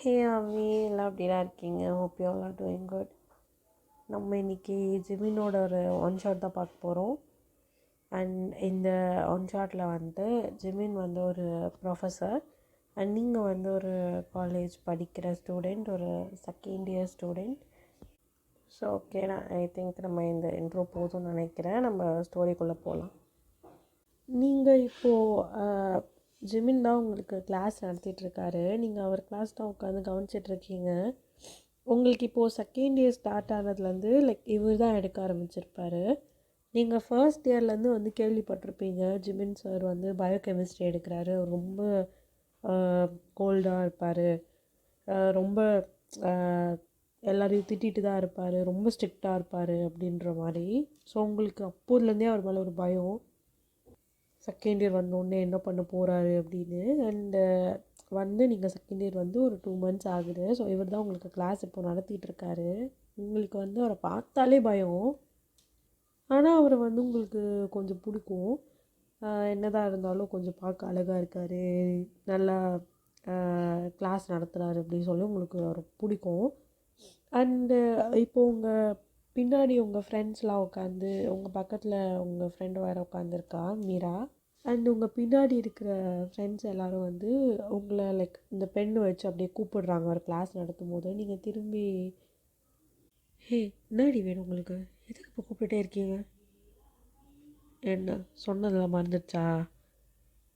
ஹே அம்மி எல்லாம் அப்படிலாம் இருக்கீங்க. Hope you all are doing good. நம்ம இன்றைக்கி ஜிமினோட ஒரு ஒன் ஷாட் தான் பார்க்க போகிறோம். அண்ட் இந்த ஒன் ஷாட்டில் வந்து ஜிமின் வந்து ஒரு ப்ரொஃபஸர் அண்ட் நீங்கள் வந்து ஒரு காலேஜ் படிக்கிற ஸ்டூடெண்ட், ஒரு second year student. So okay, நான் ஐ திங்க் நம்ம இந்த இன்ட்ரோ போதும்னு நினைக்கிறேன். நம்ம ஸ்டோரிக்குள்ளே போகலாம். நீங்கள் இப்போது ஜிமின் தான் உங்களுக்கு கிளாஸ் நடத்திட்டுருக்காரு. நீங்கள் அவர் கிளாஸ் தான் உட்காந்து கவனிச்சிட்ருக்கீங்க. உங்களுக்கு இப்போது செகண்ட் இயர் ஸ்டார்ட் ஆனதுலேருந்து இவர் தான் எடுக்க ஆரம்பிச்சிருப்பார். நீங்கள் ஃபர்ஸ்ட் இயர்லேருந்து வந்து கேள்விப்பட்டிருப்பீங்க, ஜிமின் சார் வந்து பயோகெமிஸ்ட்ரி எடுக்கிறாரு, ரொம்ப கோல்டாக இருப்பார், ரொம்ப எல்லோரையும் திட்டிகிட்டு தான் இருப்பார், ரொம்ப ஸ்ட்ரிக்டாக இருப்பார் அப்படின்ற மாதிரி. ஸோ உங்களுக்கு அப்போதுலேருந்தே அவர் மேலே ஒரு பயம், செகண்ட் இயர் வந்தோடனே என்ன பண்ண போகிறாரு அப்படின்னு. அண்டு வந்து நீங்கள் செகண்ட் இயர் வந்து ஒரு 2 months ஆகுது. ஸோ இவர் தான் உங்களுக்கு கிளாஸ் இப்போ நடத்திட்டு இருக்காரு. உங்களுக்கு வந்து அவரை பார்த்தாலே பயம், ஆனால் அவரை வந்து உங்களுக்கு கொஞ்சம் பிடிக்கும். என்னதான் இருந்தாலும் கொஞ்சம் பார்க்க அழகாக இருக்கார், நல்லா கிளாஸ் நடத்துகிறாரு அப்படின்னு சொல்லி உங்களுக்கு அவரை பிடிக்கும். அண்டு இப்போது உங்கள் பின்னாடி உங்கள் ஃப்ரெண்ட்ஸ்லாம் உட்காந்து, உங்கள் பக்கத்தில் உங்கள் ஃப்ரெண்டு வேறு உட்காந்துருக்கா மீரா. அண்ட் உங்கள் பின்னாடி இருக்கிற ஃப்ரெண்ட்ஸ் எல்லோரும் வந்து உங்களை இந்த பெண்ணை வச்சு அப்படியே கூப்பிடுறாங்க ஒரு கிளாஸ் நடத்தும் போது. நீங்கள் திரும்பி, ஹே என்னடி வேணும் உங்களுக்கு, எதுக்கு இப்போ கூப்பிட்டுட்டே இருக்கீங்க, என்ன சொன்னதெல்லாம் மறந்துடுச்சா,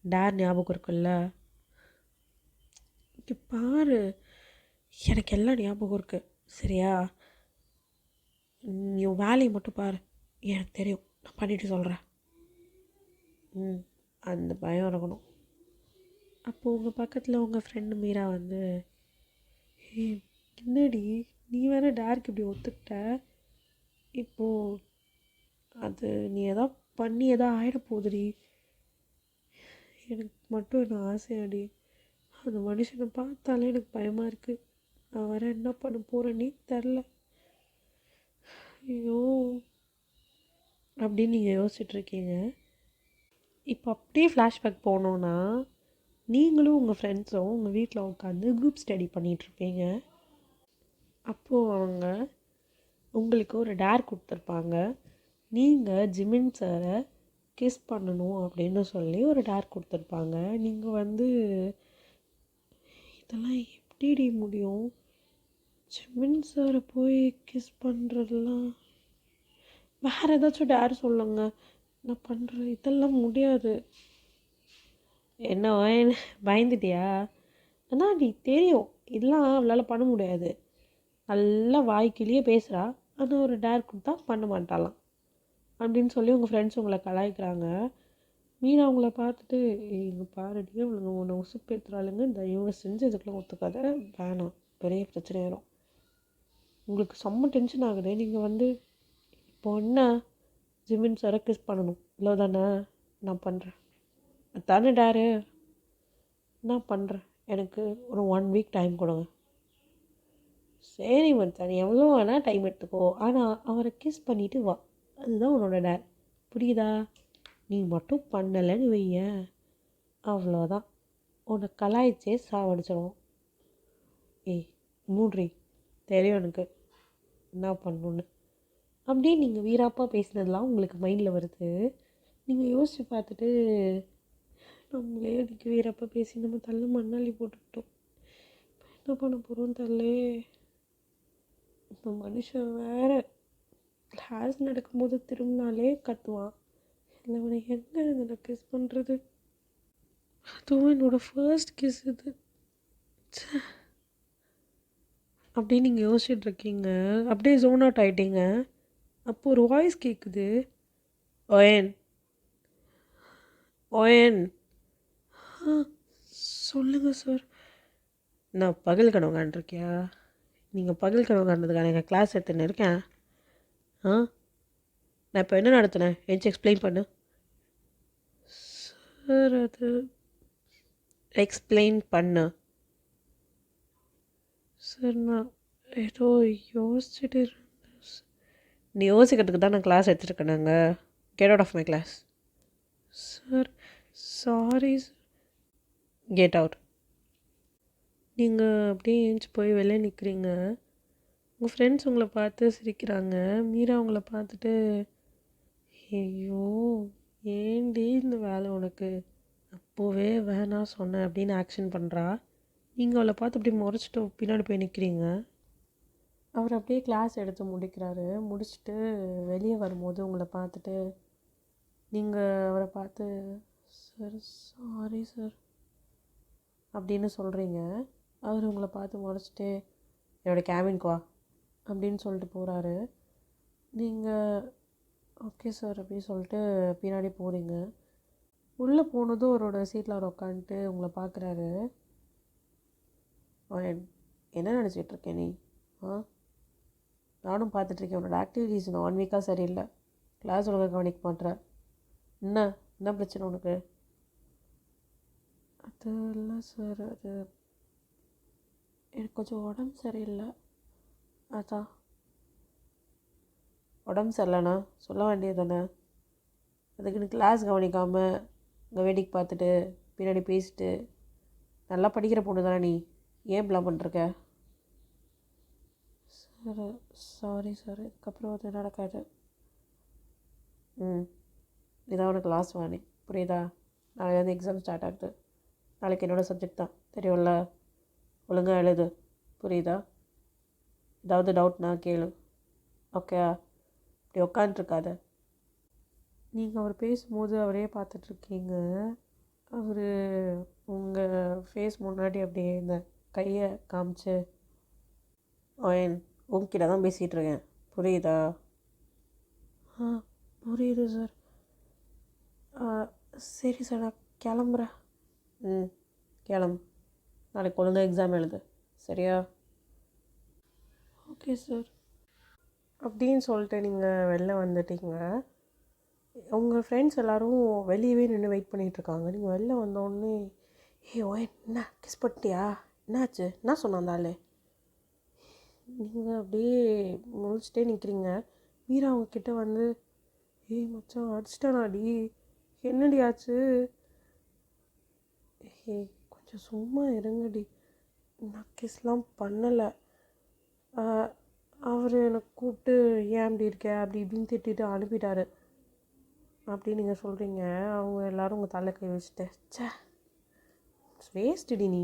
டேர் ஞாபகம் இருக்குல்ல, இங்கே பாரு, எனக்கு எல்லாம் ஞாபகம் இருக்குது சரியா, நீ வேலையை மட்டும் பாரு, எனக்கு தெரியும், நான் பண்ணிவிட்டு சொல்கிறேன். அந்த பயம் இருக்கணும். அப்போது உங்கள் பக்கத்தில் உங்கள் ஃப்ரெண்டு மீரா வந்து, ஹே என்னடி நீ வேறு டேருக்கு இப்படி ஒத்துக்கிட்ட, இப்போது அது நீ எதாவது பண்ணி எதாவது ஆகிட போகுதுடி, எனக்கு மட்டும் என்ன ஆசையாடி, அந்த மனுஷனை பார்த்தாலே எனக்கு பயமாக இருக்குது, நான் வேறு என்ன பண்ண போகிறேன்னே தெரில, ஐயோ அப்படின்னு நீங்கள் யோசிச்சுட்ருக்கீங்க. இப்போ அப்படியே ஃப்ளாஷ்பேக் போனோன்னா, நீங்களும் உங்கள் ஃப்ரெண்ட்ஸும் உங்கள் வீட்டில் உட்காந்து குரூப் ஸ்டடி பண்ணிகிட்ருப்பீங்க. அப்போது அவங்க உங்களுக்கு ஒரு டேர் கொடுத்துருப்பாங்க, நீங்கள் ஜிமின் சாரை கிஸ் பண்ணணும் அப்படின்னு சொல்லி ஒரு டேர் கொடுத்துருப்பாங்க. நீங்கள் வந்து இதெல்லாம் எப்படி முடியும், ஜிமின் சாரை போய் கிஸ் பண்ணுறதெல்லாம், வேறு ஏதாச்சும் டேர் சொல்லுங்க, நான் பண்ணுறேன், இதெல்லாம் முடியாது. என்ன பயந்துட்டியா, ஆனால் நீ தெரியும் இதெல்லாம் அவளால் பண்ண முடியாது, நல்லா வாய்க்கிலேயே பேசுகிறா, ஆனால் ஒரு டேர் கொடுத்தா பண்ண மாட்டாளாம் அப்படின்னு சொல்லி உங்கள் ஃப்ரெண்ட்ஸ் உங்களை கலாய்க்கிறாங்க. மீனா அவங்கள பார்த்துட்டு, இங்கே பாருடி அவளுங்க உன்னை உசுப்பேற்றுறாளுங்க, தயவு செஞ்சு இதுக்கெல்லாம் ஒத்துக்காத, வேணாம், பெரிய பிரச்சனை ஆயிரும், உங்களுக்கு செம்ம டென்ஷன் ஆகுது, நீங்கள் வந்து இப்போ என்ன ஜிமின் சாரை கிஸ் பண்ணணும் இல்லை தானே, நான் பண்ணுறேன், தானே டேரு, நான் பண்ணுறேன், எனக்கு ஒரு 1 week டைம் கொடுங்க. சரி மச்சான், எவ்வளோ வேணால் டைம் எடுத்துக்கோ, ஆனால் அவரை கிஸ் பண்ணிவிட்டு வா, அதுதான் உன்னோட டேர், புரியுதா, நீ மட்டும் பண்ணலைன்னு வையேன், அவ்வளோதான், உன்னை கலாய்ச்சே சாவடிச்சிடும். ஏய் மூட்ரி, தெரியும் எனக்கு என்ன பண்ணணுன்னு. அப்படியே நீங்கள் வீராப்பாக பேசினதெல்லாம் உங்களுக்கு மைண்டில் வருது. நீங்கள் யோசித்து பார்த்துட்டு, நம்மளே அன்றைக்கி வீராப்பாக பேசி நம்ம தள்ள மண்ணாளி போட்டுக்கிட்டோம், என்ன பண்ண போகிறோன்னு தரலே. இப்போ மனுஷன் வேறு கிளாஸ் நடக்கும்போது திரும்பினாலே கத்துவான், இல்லை அவனை எங்கே இதில் கிஸ் பண்ணுறது, அதுவும் என்னோடய ஃபர்ஸ்ட் கிஸ் இது, அப்படின்னு நீங்கள் யோசிச்சுட்ருக்கீங்க. அப்படியே ஜோன் அவுட் ஆகிட்டீங்க. அப்போது ஒரு வாய்ஸ் கேட்குது, ஓயன் ஓயன். சொல்லுங்கள் சார். நான் பகல் கனவு காண்டிருக்கியா, நீங்கள் பகல் கனவு காண்றதுக்கான எங்கள் கிளாஸ் எடுத்துன்னு இருக்கேன். நான் இப்போ என்ன நடத்தினேன் ஏச்சு எக்ஸ்பிளைன் பண்ணு சார். அது எக்ஸ்பிளைன் பண்ணு சார், நான் ஏதோ யோசிச்சுட்டு இருந்தேன். நீ யோசிக்கிறதுக்கு தான் நான் கிளாஸ் எடுத்துருக்கேன். நாங்கள் get out of my class. Sir sorry sir. Get out. நீங்கள் அப்படியே ஏஞ்சி போய் வெளில நிற்கிறீங்க. உங்கள் ஃப்ரெண்ட்ஸ் உங்களை பார்த்து சிரிக்கிறாங்க. மீரா உங்களை பார்த்துட்டு, ஐயோ ஏண்டி இந்த வேலை உனக்கு, அப்போவே வேணாம் சொன்னேன் அப்படின்னு ஆக்ஷன் பண்ணுறா. நீங்கள் அவளை பார்த்து அப்படி முறைச்சிட்டு பின்னாடி போய் நிற்கிறீங்க. அவர் அப்படியே கிளாஸ் எடுத்து முடிக்கிறாரு. முடிச்சுட்டு வெளியே வரும்போது உங்களை பார்த்துட்டு, நீங்கள் அவரை பார்த்து சார் சாரி சார் அப்படின்னு சொல்கிறீங்க. அவர் உங்களை பார்த்து முறைச்சிட்டு என்னோடய கேபினுக்கு வா அப்படின்னு சொல்லிட்டு போகிறாரு. நீங்கள் ஓகே சார் அப்படின்னு சொல்லிட்டு பின்னாடி போகிறீங்க. உள்ளே போனதும் அவரோட சீட்டில் அவர் உட்காந்துட்டு உங்களை பார்க்குறாரு. என்ன நினச்சிட்டு இருக்கேன் நீ? நானும் பார்த்துட்ருக்கேன். உன்னோட ஆக்டிவிட்டீஸ் நான் 1 வீக்காக சரியில்லை. கிளாஸ் ஒழுங்காக கவனிக்க மாட்டேறேன். என்ன பிரச்சனை உனக்கு? அது இல்லை சார், அது எனக்கு கொஞ்சம் உடம்பு சரியில்லை, அதான். உடம்பு சரியில்லைண்ணா சொல்ல வேண்டியது தானே? அதுக்குன்னு கிளாஸ் கவனிக்காமல் இங்கே வேடிக்கை பார்த்துட்டு பின்னாடி பேசிட்டு, நல்லா படிக்கிற பொண்ணு தானே நீ, ஏன் இப்படிலாம் பண்ணிருக்க? சார் சாரி சார், இதுக்கப்புறம் அது நடக்காது. இதான் உனக்கு லாஸ்ட் வார்னிங், புரியுதா? நாளைக்கு வந்து எக்ஸாம் ஸ்டார்ட் ஆகுது. நாளைக்கு என்னோடய சப்ஜெக்ட் தான், தெரியும்ல? ஒழுங்காக எழுது, புரியுதா? ஏதாவது டவுட்னா கேளு, ஓகே? இப்படி உட்காந்துருக்காத. நீங்கள் அவர் பேசும்போது அவரே பார்த்துட்ருக்கீங்க. அவர் உங்கள் ஃபேஸ் முன்னாடி அப்படியே இந்த கையை காமிச்சு, உங்ககிட்ட தான் பேசிகிட்டு இருக்கேன், புரியுதா? புரியுது சார். சரி சார், நான் கிளம்புறேன். கிளம்பு. நாளைக்கு ஒழுங்காக எக்ஸாம் எழுது, சரியா? ஓகே சார் அப்படின்னு சொல்லிட்டு நீங்கள் வெளில வந்துட்டீங்க. உங்கள் ஃப்ரெண்ட்ஸ் எல்லோரும் வெளியவே நின்று வெயிட் பண்ணிகிட்ருக்காங்க. நீங்கள் வெளில வந்தோடனே, என்ன கிஸ் பண்ணிட்டியா, என்னாச்சு, என்ன சொன்னான் அந்த ஆள்? நீங்கள் அப்படியே முழிச்சிட்டே நிற்கிறீங்க. மீரா அவங்கக்கிட்ட வந்து, மச்சான் அடிச்சிட்டானாடி, என்னடி ஆச்சு? கொஞ்சம் சும்மா இருங்கடி, நான் கிஸ்லாம் பண்ணலை. அவர் எனக்கு கூப்பிட்டு ஏன் அப்படி இருக்க அப்படி இப்படின்னு திட்டிட்டு அனுப்பிட்டாரு அப்படின்னு நீங்கள் சொல்கிறீங்க. அவங்க எல்லோரும் உங்கள் தலை கை வச்சுட்டு, வேஸ்ட்டுடி நீ,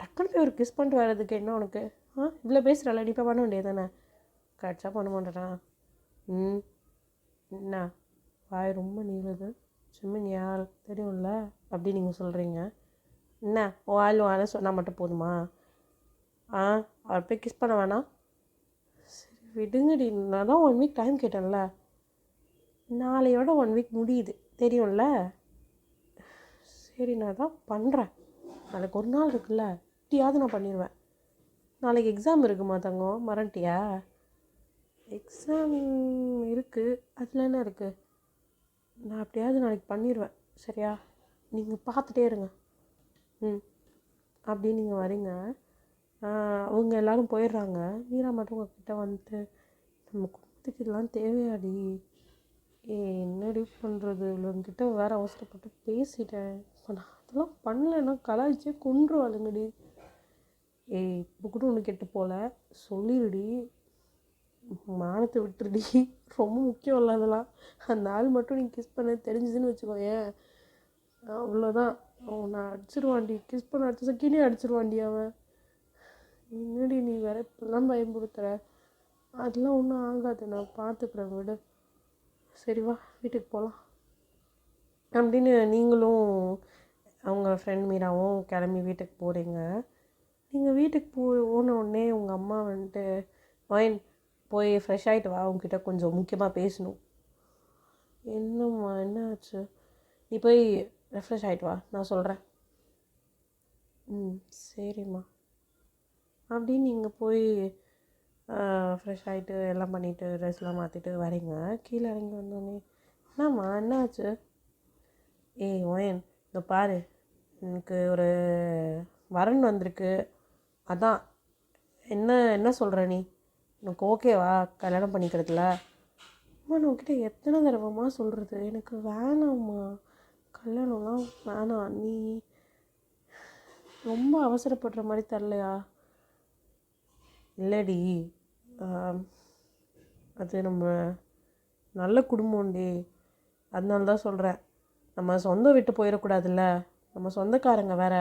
டக்குன்னு போய் ஒரு கிஸ் பண்ணிட்டு வர்றதுக்கு என்ன உனக்கு? இவ்வளோ பேசுகிறல, நீ இப்போ பண்ண வேண்டியது தானே? கரெக்டாக பண்ண மாட்டேனா? என்ன வாய் ரொம்ப நீளுது, சிம்மின் யார் தெரியும்ல அப்படி நீங்கள் சொல்கிறீங்க. என்ன வாயில் சொன்னால் மட்டும் போதுமா? அவர் போய் கிஸ் பண்ண வேணாம்? சரி விடுங்கடி, நான் தான் 1 வீக் டைம் கேட்டேன்ல. நாளையோட 1 வீக் முடியுது, தெரியும்ல? சரி நான் தான் பண்ணுறேன். நாளைக்கு ஒரு நாள் இருக்குல்ல, இப்படியாவது நான் பண்ணிடுவேன். நாளைக்கு எக்ஸாம் இருக்குமா தங்கம், மறந்துட்டியா? எக்ஸாம் இருக்குது, அதில் என்ன இருக்குது? நான் அப்படியாவது நாளைக்கு பண்ணிடுவேன், சரியா? நீங்கள் பார்த்துட்டே இருங்க. அப்படின்னு நீங்கள் வரீங்க. அவங்க எல்லோரும் போயிடுறாங்க. மீரா மட்டும் உங்கள்கிட்ட வந்துட்டு, நம்ம குடும்பத்துக்கு இதெல்லாம் தேவையாடி, என்னடி பண்ணுறது, இவங்ககிட்ட வேறு அவசரப்பட்டு பேசிட்டேன். இப்போ நான் அதெல்லாம் பண்ணலைன்னா கலாய்ச்சே கொன்றுவாளுங்கடி. இப்போ கூட ஒன்று கெட்டு போகல, சொல்லிடுடி, மானத்தை விட்டுருடி, ரொம்ப முக்கியம் இல்லை அதெல்லாம். அந்த ஆள் மட்டும் நீ கிஸ் பண்ண தெரிஞ்சுதுன்னு வச்சுக்கோயேன், அவ்வளோதான். நான் அடிச்சிருவான்டி, கிஸ் பண்ண அடுத்த செகண்டே அடிச்சிருவான்டி அவன். என்னடி நீ வேற இப்படிலாம் பயன்படுத்துகிற? அதெல்லாம் ஒன்றும் ஆகாது, நான் பார்த்துக்குறேன், விடு. சரி வா வீட்டுக்கு போகலாம் அப்படின்னு நீங்களும் அவங்க ஃப்ரெண்ட் மீராவும் கிளம்பி வீட்டுக்கு போகிறீங்க. நீங்கள் வீட்டுக்கு போனோடனே உங்கள் அம்மா வந்துட்டு, போய் ஃப்ரெஷ் ஆகிட்டு வா, உங்ககிட்ட கொஞ்சம் முக்கியமாக பேசணும். என்னம்மா என்ன ஆச்சு? நீ போய் ரெஃப்ரெஷ் ஆகிட்டு வா, நான் சொல்கிறேன். சரிம்மா அப்படின்னு நீங்கள் போய் ஃப்ரெஷ் ஆகிட்டு எல்லாம் பண்ணிவிட்டு ட்ரெஸ்லாம் மாற்றிட்டு வரீங்க. கீழே இறங்கி வந்தோடனே, என்னம்மா என்ன ஆச்சு? ஓயன் இங்கே பாரு, எனக்கு ஒரு வரன் வந்திருக்கு, அதான். என்ன சொல்கிற நீ? எனக்கு ஓகேவா கல்யாணம் பண்ணிக்கிறதுல? அம்மா நான் உங்ககிட்ட எத்தனை தடவைம்மா சொல்கிறது, எனக்கு வேணாம்மா, கல்யாணம்லாம் வேணாம். நீ ரொம்ப அவசரப்படுற மாதிரி தரலையா? இல்லடி, அது நம்ம நல்ல குடும்பம்டி, அதனால தான் சொல்கிறேன். நம்ம சொந்தம் விட்டு போயிடக்கூடாதுல்ல, நம்ம சொந்தக்காரங்க வேற.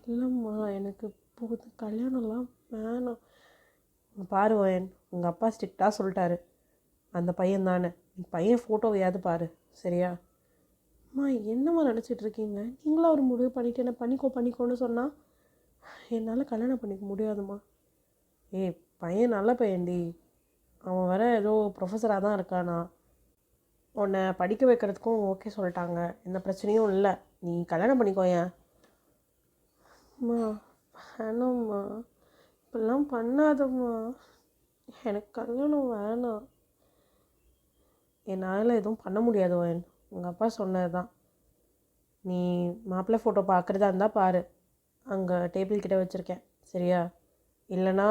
இல்லைம்மா, எனக்கு இப்போது கல்யாணம்லாம் வேணாம். பாருவேன், உங்கள் அப்பா ஸ்ட்ரிக்டாக சொல்லிட்டாரு. அந்த பையன் தானே, பையன் ஃபோட்டோவையாவது பாரு, சரியா? அம்மா, என்னம்மா நினச்சிட்டு இருக்கீங்க? நீங்களும் ஒரு முடிவு பண்ணிட்டு என்ன பண்ணிக்கோன்னு சொன்னால் என்னால் கல்யாணம் பண்ணிக்க முடியாதும்மா. ஏய், பையன் நல்ல பையன்டி, அவன் வேற ஏதோ ப்ரொஃபஸராக தான் இருக்கானா. உன்னை படிக்க வைக்கிறதுக்கும் ஓகே சொல்லிட்டாங்க, எந்த பிரச்சனையும் இல்லை. நீ கல்யாணம் பண்ணிக்கோ. ஏன் அம்மா, வேணாம்மா, இப்படிலாம் பண்ணாதம்மா. எனக்கு கல்யாணம் வேணாம். என்னால் எதுவும் பண்ண முடியாது. உங்கள் அப்பா சொன்னது தான். நீ மாப்பிள்ளை ஃபோட்டோ பார்க்குறதா இருந்தால் பாரு, அங்கே டேபிள் கிட்டே வச்சுருக்கேன், சரியா? இல்லைனா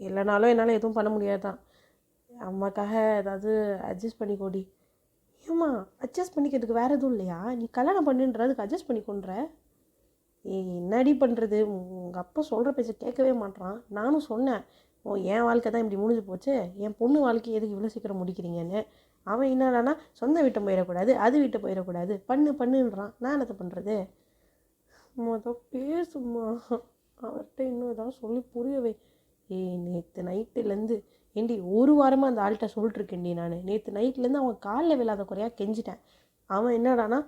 இல்லைனாலும் என்னால் எதுவும் பண்ண முடியாது தான். அம்மாக்காக ஏதாவது அட்ஜஸ்ட் பண்ணிக்கோடி. ஏம்மா, அட்ஜஸ்ட் பண்ணிக்கிறதுக்கு வேறு எதுவும் இல்லையா? நீ கல்யாணம் பண்ணுன்றதுக்கு அட்ஜஸ்ட் பண்ணிக்கொன்ற. என்னடி பண்ணுறது? உங்கள் அப்பா சொல்கிற பேச்சை கேட்கவே மாட்டான். நானும் சொன்னேன், என் வாழ்க்கை தான் இப்படி முடிஞ்சு போச்சு, என் பொண்ணு வாழ்க்கை எதுக்கு இவ்வளோ சீக்கிரம் முடிக்கிறீங்கன்னு. அவன் என்னடானா சொந்த வீட்டை போயிடக்கூடாது, அது வீட்டை போயிடக்கூடாது, பண்ணுன்றான். நான் என்னத்தை பண்ணுறது? பேசுமா, அவர்கிட்ட இன்னும் ஏதாவது சொல்லி புரியவே. நேற்று நைட்டுலேருந்து ஏண்டி ஒரு வாரமாக அந்த ஆள்கிட்ட சொல்லிட்டுருக்கேன்டி. நான் நேற்று நைட்லேருந்து அவன் காலில் விழாத குறையாக கெஞ்சிட்டேன். அவன் என்னடானா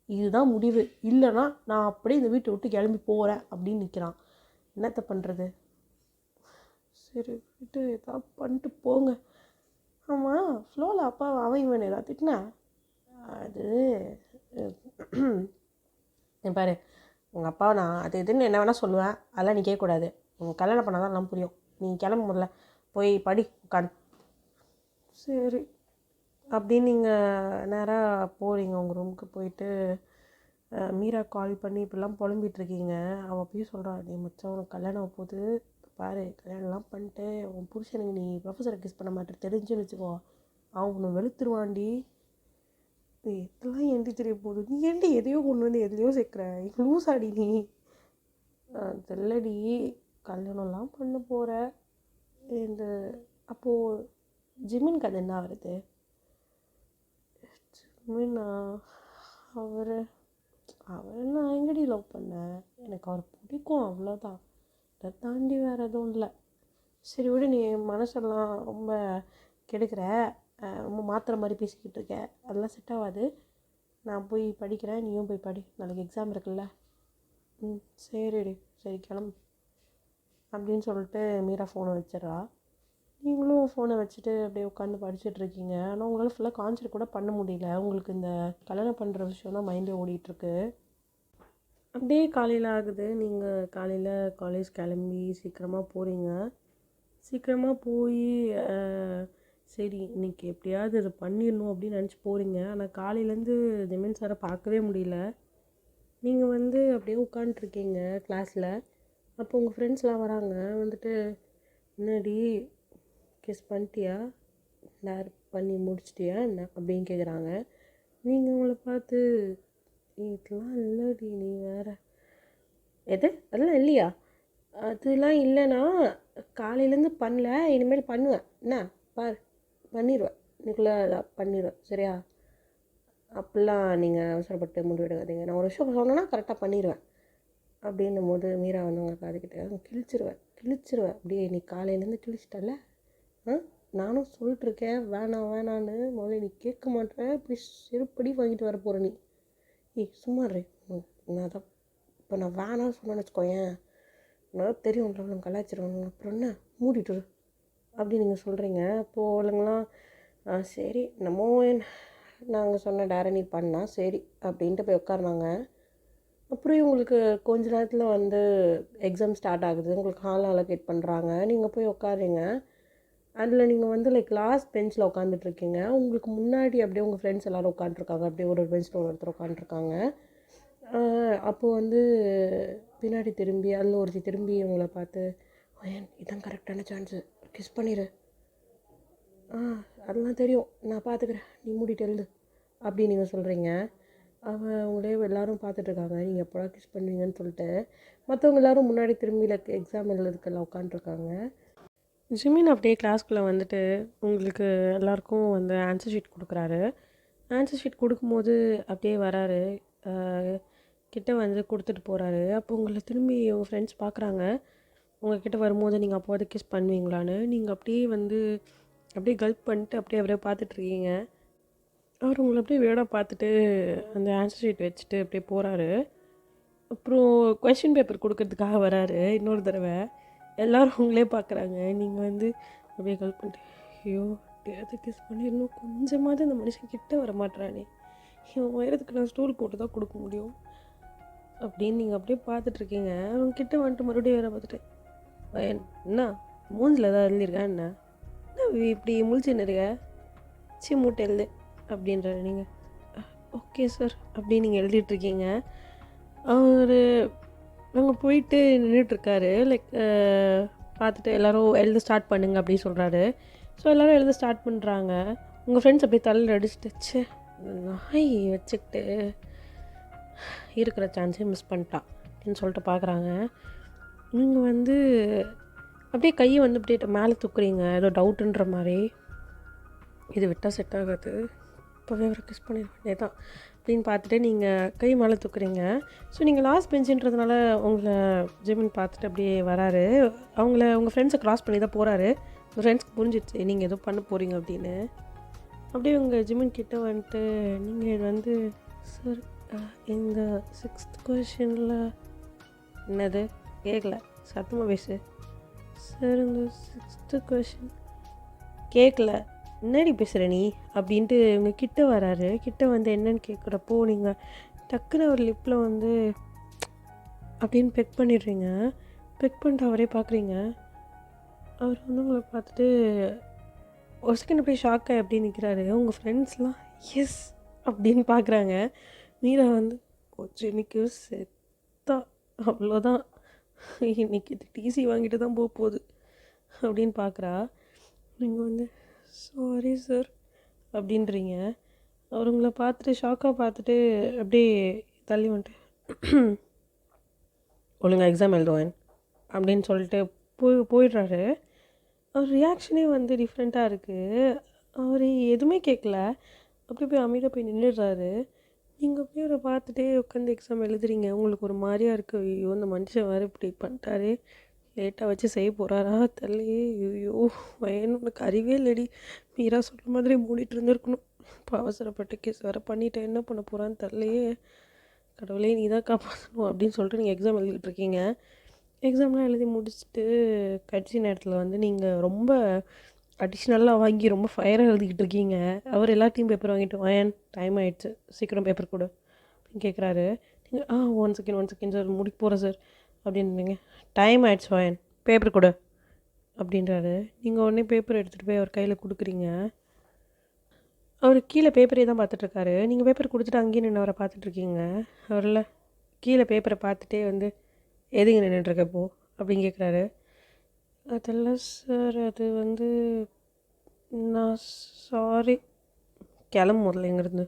இதுதான் முடிவு, இல்லைனா நான் அப்படியே இந்த வீட்டை விட்டு கிளம்பி போகிறேன் அப்படின்னு நிற்கிறான். என்னத்தை பண்ணுறது? சரி விட்டு, ஏதாவது பண்ணிட்டு போங்க. ஆமாம், ஃப்ளோவில் அப்பா அவன் இவன் ஏதாவது திட்டினா அது பாரு, உங்கள் அப்பாவை நான் அது இதுன்னு என்ன வேணால் சொல்லுவேன், அதெல்லாம் நீ கேட்கக்கூடாது. உங்கள் கல்யாணம் பண்ணால் தான் எல்லாம் புரியும். நீ கிளம்ப முடியல, போய் படி உட்காந்து. சரி அப்படின்னு நீங்கள் நேராக போகிறீங்க உங்கள் ரூமுக்கு. போயிட்டு மீரா கால் பண்ணி இப்படிலாம் புலம்பிகிட்ருக்கீங்க. அவள் போய் சொல்கிறா, நீ மச்சான் உனக்கு கல்யாணம் போகுது பாரு, கல்யாணம்லாம் பண்ணிட்டு உன் புருஷனுக்கு நீ ப்ரொஃபஸரை கிஸ் பண்ண மாட்டேன் தெரிஞ்சுன்னு வச்சுக்கோ, அவன் உன்னை வெளுத்துருவான்டி. இதெல்லாம் ஏண்டி தெரிய போகுது? நீ ஏண்டி எதையோ கொண்டு வந்து எதுலையோ சேர்க்குற? லூசாடி நீ. தெரியலடி, கல்யாணம்லாம் பண்ண போகிற. இந்த அப்போது ஜிமின் கதை என்ன வருது? ஜிமின்னா அவர் நான் எங்கடி லவ் பண்ணேன்? எனக்கு அவர் பிடிக்கும், அவ்வளோதான். அதை தாண்டி வேறு எதுவும் இல்லை. சரி விடு, நீ மனசெல்லாம் ரொம்ப கெடுக்கிற, ரொம்ப மாத்திரை மாதிரி பேசிக்கிட்டு இருக்க, அதெல்லாம் செட் ஆகாது. நான் போய் படிக்கிறேன், நீயும் போய் படி, நாளைக்கு எக்ஸாம் இருக்குல்ல. சரிடி, சரி கிளம்பு அப்படின்னு சொல்லிட்டு மீரா ஃபோனை வச்சிடறா. நீங்களும் ஃபோனை வச்சுட்டு அப்படியே உட்காந்து படிச்சுட்ருக்கீங்க. ஆனால் உங்களால் ஃபுல்லாக கான்சன்ட்ரேட் கூட பண்ண முடியல. உங்களுக்கு இந்த கல்யாணம் பண்ணுற விஷயம் தான் மைண்டில் ஓடிட்டுருக்கு. அப்படியே காலையில் ஆகுது. நீங்கள் காலையில் காலேஜ் கிளம்பி சீக்கிரமாக போகிறீங்க. சீக்கிரமாக போய் சரி இன்றைக்கி எப்படியாவது இதை பண்ணிடணும் அப்படின்னு நினச்சி போகிறீங்க. ஆனால் காலையிலேருந்து ஜெமின் சாரை பார்க்கவே முடியல. நீங்கள் அப்படியே உட்காண்ட்ருக்கீங்க கிளாஸில். அப்போ உங்கள் ஃப்ரெண்ட்ஸ்லாம் வராங்க. வந்துட்டு, என்னடி கிஸ் பண்ணிட்டியா, டேர் பண்ணி முடிச்சிட்டியா என்ன அப்படின்னு கேட்குறாங்க. நீங்கள் உங்களை பார்த்து, இதெல்லாம் இல்லைடி, நீ வேறு எது அதெல்லாம் இல்லையா? அதெல்லாம் இல்லைன்னா காலையிலேருந்து பண்ணல, இனிமேல் பண்ணுவேன் என்ன பார், பண்ணிடுவேன், இன்னைக்குள்ளே பண்ணிடுவேன், சரியா? அப்படிலாம் நீங்கள் அவசரப்பட்டு முடிவெடுக்காதீங்க. நான் ஒரு விஷயம் சொன்னேன்னா கரெக்டாக பண்ணிடுவேன் அப்படின்னும் போது மீரா அவங்க காதுக்கிட்ட கிழிச்சிருவேன் அப்படியே. நீ காலையிலேருந்து கிழிச்சிட்டல, நானும் சொல்லிட்டுருக்கேன் வேணான்னு. முதல்ல நீ கேட்க மாட்டேன், இப்படி செருப்படி வாங்கிட்டு வர போகிற நீ. சும்மா நான் தான் இப்போ நான் வேணான்னு சொன்னேன்னு வச்சுக்கோயேன், நான் தெரியும் உங்களுக்கு கலாய்ச்சிருவாங்க, அப்புறம் என்ன மூடிட்டு அப்படி நீங்கள் சொல்கிறீங்க. அப்போது இல்லைங்களாம் சரி நம்ம நாங்கள் சொன்ன டேரை நீ பண்ணால் சரி அப்படின்ட்டு போய் உட்காருனாங்க. அப்புறம் உங்களுக்கு கொஞ்ச நேரத்தில் எக்ஸாம் ஸ்டார்ட் ஆகுது. உங்களுக்கு ஹால் அலோகேட் பண்ணுறாங்க. நீங்கள் போய் உட்காருங்க. அதில் நீங்கள் லைக் லாஸ்ட் பெஞ்சில் உட்காந்துட்ருக்கீங்க. உங்களுக்கு முன்னாடி அப்படியே உங்கள் ஃப்ரெண்ட்ஸ் எல்லோரும் உட்காந்துருக்காங்க. அப்படியே ஒரு பெஞ்சில் ஒருத்தர் உட்காந்துருக்காங்க. அப்போது பின்னாடி திரும்பி அதில் ஒருத்தி திரும்பி உங்களை பார்த்து, இதான் கரெக்டான சான்ஸு, கிஸ் பண்ணிடு. அதெல்லாம் தெரியும், நான் பார்த்துக்கிறேன், நீ மூடிட்டு எழுது அப்படி நீங்கள் சொல்கிறீங்க. அவங்களே எல்லோரும் பார்த்துட்ருக்காங்க நீங்கள் எப்போடா கிஸ் பண்ணுவீங்கன்னு சொல்லிட்டு. மற்றவங்க எல்லோரும் முன்னாடி திரும்பி எக்ஸாம் எழுதுறதுக்கெல்லாம் உட்காண்ட்ருக்காங்க. ஜிமின் அப்படியே கிளாஸ்க்குள்ளே வந்துட்டு உங்களுக்கு எல்லாருக்கும் வந்து ஆன்சர் ஷீட் கொடுக்குறாரு. ஆன்சர் ஷீட் கொடுக்கும்போது அப்படியே வராரு, கிட்ட வந்து கொடுத்துட்டு போகிறாரு. அப்போ உங்களை திரும்பி உங்கள் ஃப்ரெண்ட்ஸ் பார்க்குறாங்க. உங்கள்கிட்ட வரும்போது நீங்கள் அப்போது கிஸ் பண்ணுவீங்களான்னு. நீங்கள் அப்படியே வந்து அப்படியே கல்ப் பண்ணிட்டு அப்படியே அவரே பார்த்துட்ருக்கீங்க. அவர் உங்களை அப்படியே வேடாக பார்த்துட்டு அந்த ஆன்சர் ஷீட் வச்சுட்டு அப்படியே போகிறாரு. அப்புறம் கொஷின் பேப்பர் கொடுக்கறதுக்காக வராரு இன்னொரு தடவை. எல்லோரும் உங்களே பார்க்குறாங்க. நீங்கள் வந்து அப்படியே கல்ப் பண்ணிட்டு, ஐயோ எப்படியாவது கிஸ் பண்ணிடணும், கொஞ்சமாவது அந்த மனுஷன் கிட்ட வர மாட்டேறானே, இவன் உயரத்துக்கு நான் ஸ்டூல் போட்டு தான் கொடுக்க முடியும் அப்படின்னு நீங்கள் அப்படியே பார்த்துட்ருக்கீங்க. அவங்க கிட்ட வந்துட்டு மறுபடியும் வேற பார்த்துட்டு, என்ன மூஞ்சில் ஏதாவது எழுதியிருக்கேன், என்ன இப்படி முழிச்சுன்னு இருக்க, மூட்டை எழுது அப்படின்றாரு. நீங்கள் ஓகே சார் அப்படின்னு நீங்கள் எழுதிட்டுருக்கீங்க. அவர் அங்கே போயிட்டு நின்றுட்டுருக்காரு. பார்த்துட்டு எல்லோரும் எழுத ஸ்டார்ட் பண்ணுங்க அப்படின்னு சொல்கிறாரு. ஸோ எல்லோரும் எழுத ஸ்டார்ட் பண்ணுறாங்க. உங்கள் ஃப்ரெண்ட்ஸ் அப்படியே தலையில் அடிச்சுட்டு, நாய் வச்சுக்கிட்டு இருக்கிற சான்ஸே மிஸ் பண்ணிட்டா அப்படின்னு சொல்லிட்டு பார்க்குறாங்க. நீங்கள் வந்து அப்படியே கையை வந்து அப்படியே மேலே தூக்குறீங்க ஏதோ டவுட்டுன்ற மாதிரி. இது விட்டால் செட் ஆகாது, இப்போவே அவரை கிஸ் பண்ணிட வேண்டியதான் அப்படின்னு பார்த்துட்டு நீங்கள் கை மேலே தூக்குறீங்க. ஸோ நீங்கள் லாஸ்ட் பெஞ்சுன்றதுனால உங்களை ஜிமின் பார்த்துட்டு அப்படியே வராரு. உங்கள் ஃப்ரெண்ட்ஸை க்ராஸ் பண்ணி தான் போகிறாரு. உங்கள் ஃப்ரெண்ட்ஸ்க்கு புரிஞ்சிடுச்சு நீங்கள் எதோ பண்ண போகிறீங்க அப்படின்னு. அப்படியே உங்கள் ஜிமின் கிட்டே வந்துட்டு, நீங்கள் வந்து சார் இந்த 6th கொஷனில் என்னது கேட்கல, சத்தமாக பேசு சார், இந்த 6th கொஷின் கேட்கல, என்னடி பேசுகிற நீ அப்படின்ட்டு உங்கள் கிட்டே வராரு. கிட்டே வந்து என்னன்னு கேட்குறப்போ நீங்கள் டக்குன்னு ஒரு லிப்பில் வந்து அப்படின்னு பெக் பண்ணிடுறீங்க. பெக் பண்ணிட்டு அவரே பார்க்குறீங்க. அவர் வந்து உங்களை பார்த்துட்டு ஒரு செகண்ட் அப்படியே ஷாக்காக எப்படி நிற்கிறாரு. உங்கள் ஃப்ரெண்ட்ஸ்லாம் எஸ் அப்படின்னு பார்க்குறாங்க. மீரா வந்து கொஞ்சம் இன்றைக்கி செத்தா, அவ்வளோதான், இன்றைக்கி இது டிசி வாங்கிட்டு தான் போகுது அப்படின்னு பார்க்குறா. நீங்கள் வந்து சாரி சார் அப்படின்றீங்க. அவர் உங்களை பார்த்துட்டு ஷாக்காக பார்த்துட்டு அப்படியே தள்ளி வந்துட்டு ஒழுங்காக எக்ஸாம் எழுதுவேன் அப்படின்னு சொல்லிட்டு போயிடுறாரு. அவர் ரியாக்ஷனே வந்து டிஃப்ரெண்ட்டாக இருக்குது. அவர் எதுவுமே கேட்கல, அப்படி போய் அமைதியாக போய் நின்றுடுறாரு. நீங்கள் அப்படியே அவரை பார்த்துட்டே உட்காந்து எக்ஸாம் எழுதுறீங்க. உங்களுக்கு ஒரு மாதிரியாக இருக்குது, ஐயோ இந்த மனுஷன் வேறு இப்படி பண்ணிட்டாரு, லேட்டாக வச்சு செய்ய போகிறாரா தள்ளியே, ஐயோ வயன் உனக்கு அறிவே இல்லடி, மீரா சொல்கிற மாதிரி மூடிட்டு இருந்திருக்கணும், இப்போ அவசரப்பட்டு கேஸ் வேறு பண்ணிவிட்டேன், என்ன பண்ண போகிறான்னு தள்ளியே, கடவுளே நீ தான் காப்பாற்றணும் அப்படின்னு சொல்லிட்டு நீங்கள் எக்ஸாம் எழுதிட்டு இருக்கீங்க. எக்ஸாம்லாம் எழுதி முடிச்சுட்டு கடைசி நேரத்தில் வந்து நீங்கள் ரொம்ப அடிஷ்னலாக வாங்கி ரொம்ப ஃபயராக எழுதிக்கிட்டு இருக்கீங்க. அவர் எல்லாத்தையும் பேப்பர் வாங்கிட்டு, வயன் டைம் ஆகிடுச்சு சீக்கிரம் பேப்பர் கொடு அப்படின்னு கேட்குறாரு. நீங்கள் ஒன் செகண்ட் சார் முடிக்க போகிறேன் சார் அப்படின்றீங்க. டைம் ஆகிடுச்சு வயன் பேப்பர் கொடு அப்படின்றாரு. நீங்கள் உடனே பேப்பர் எடுத்துகிட்டு போய் அவர் கையில் கொடுக்குறீங்க. அவர் கீழே பேப்பரே தான் பார்த்துட்ருக்காரு. நீங்கள் பேப்பர் கொடுத்துட்டு அங்கேயே நின்று அவரை பார்த்துட்ருக்கீங்க. அவரில் கீழே பேப்பரை பார்த்துட்டே வந்து எதுங்க நின்றுட்டுருக்கப்போ அப்படின்னு கேட்குறாரு. அதெல்லாம் சார், அது வந்து நான் சாரி, கிளம்பு முதல்ல இங்கேருந்து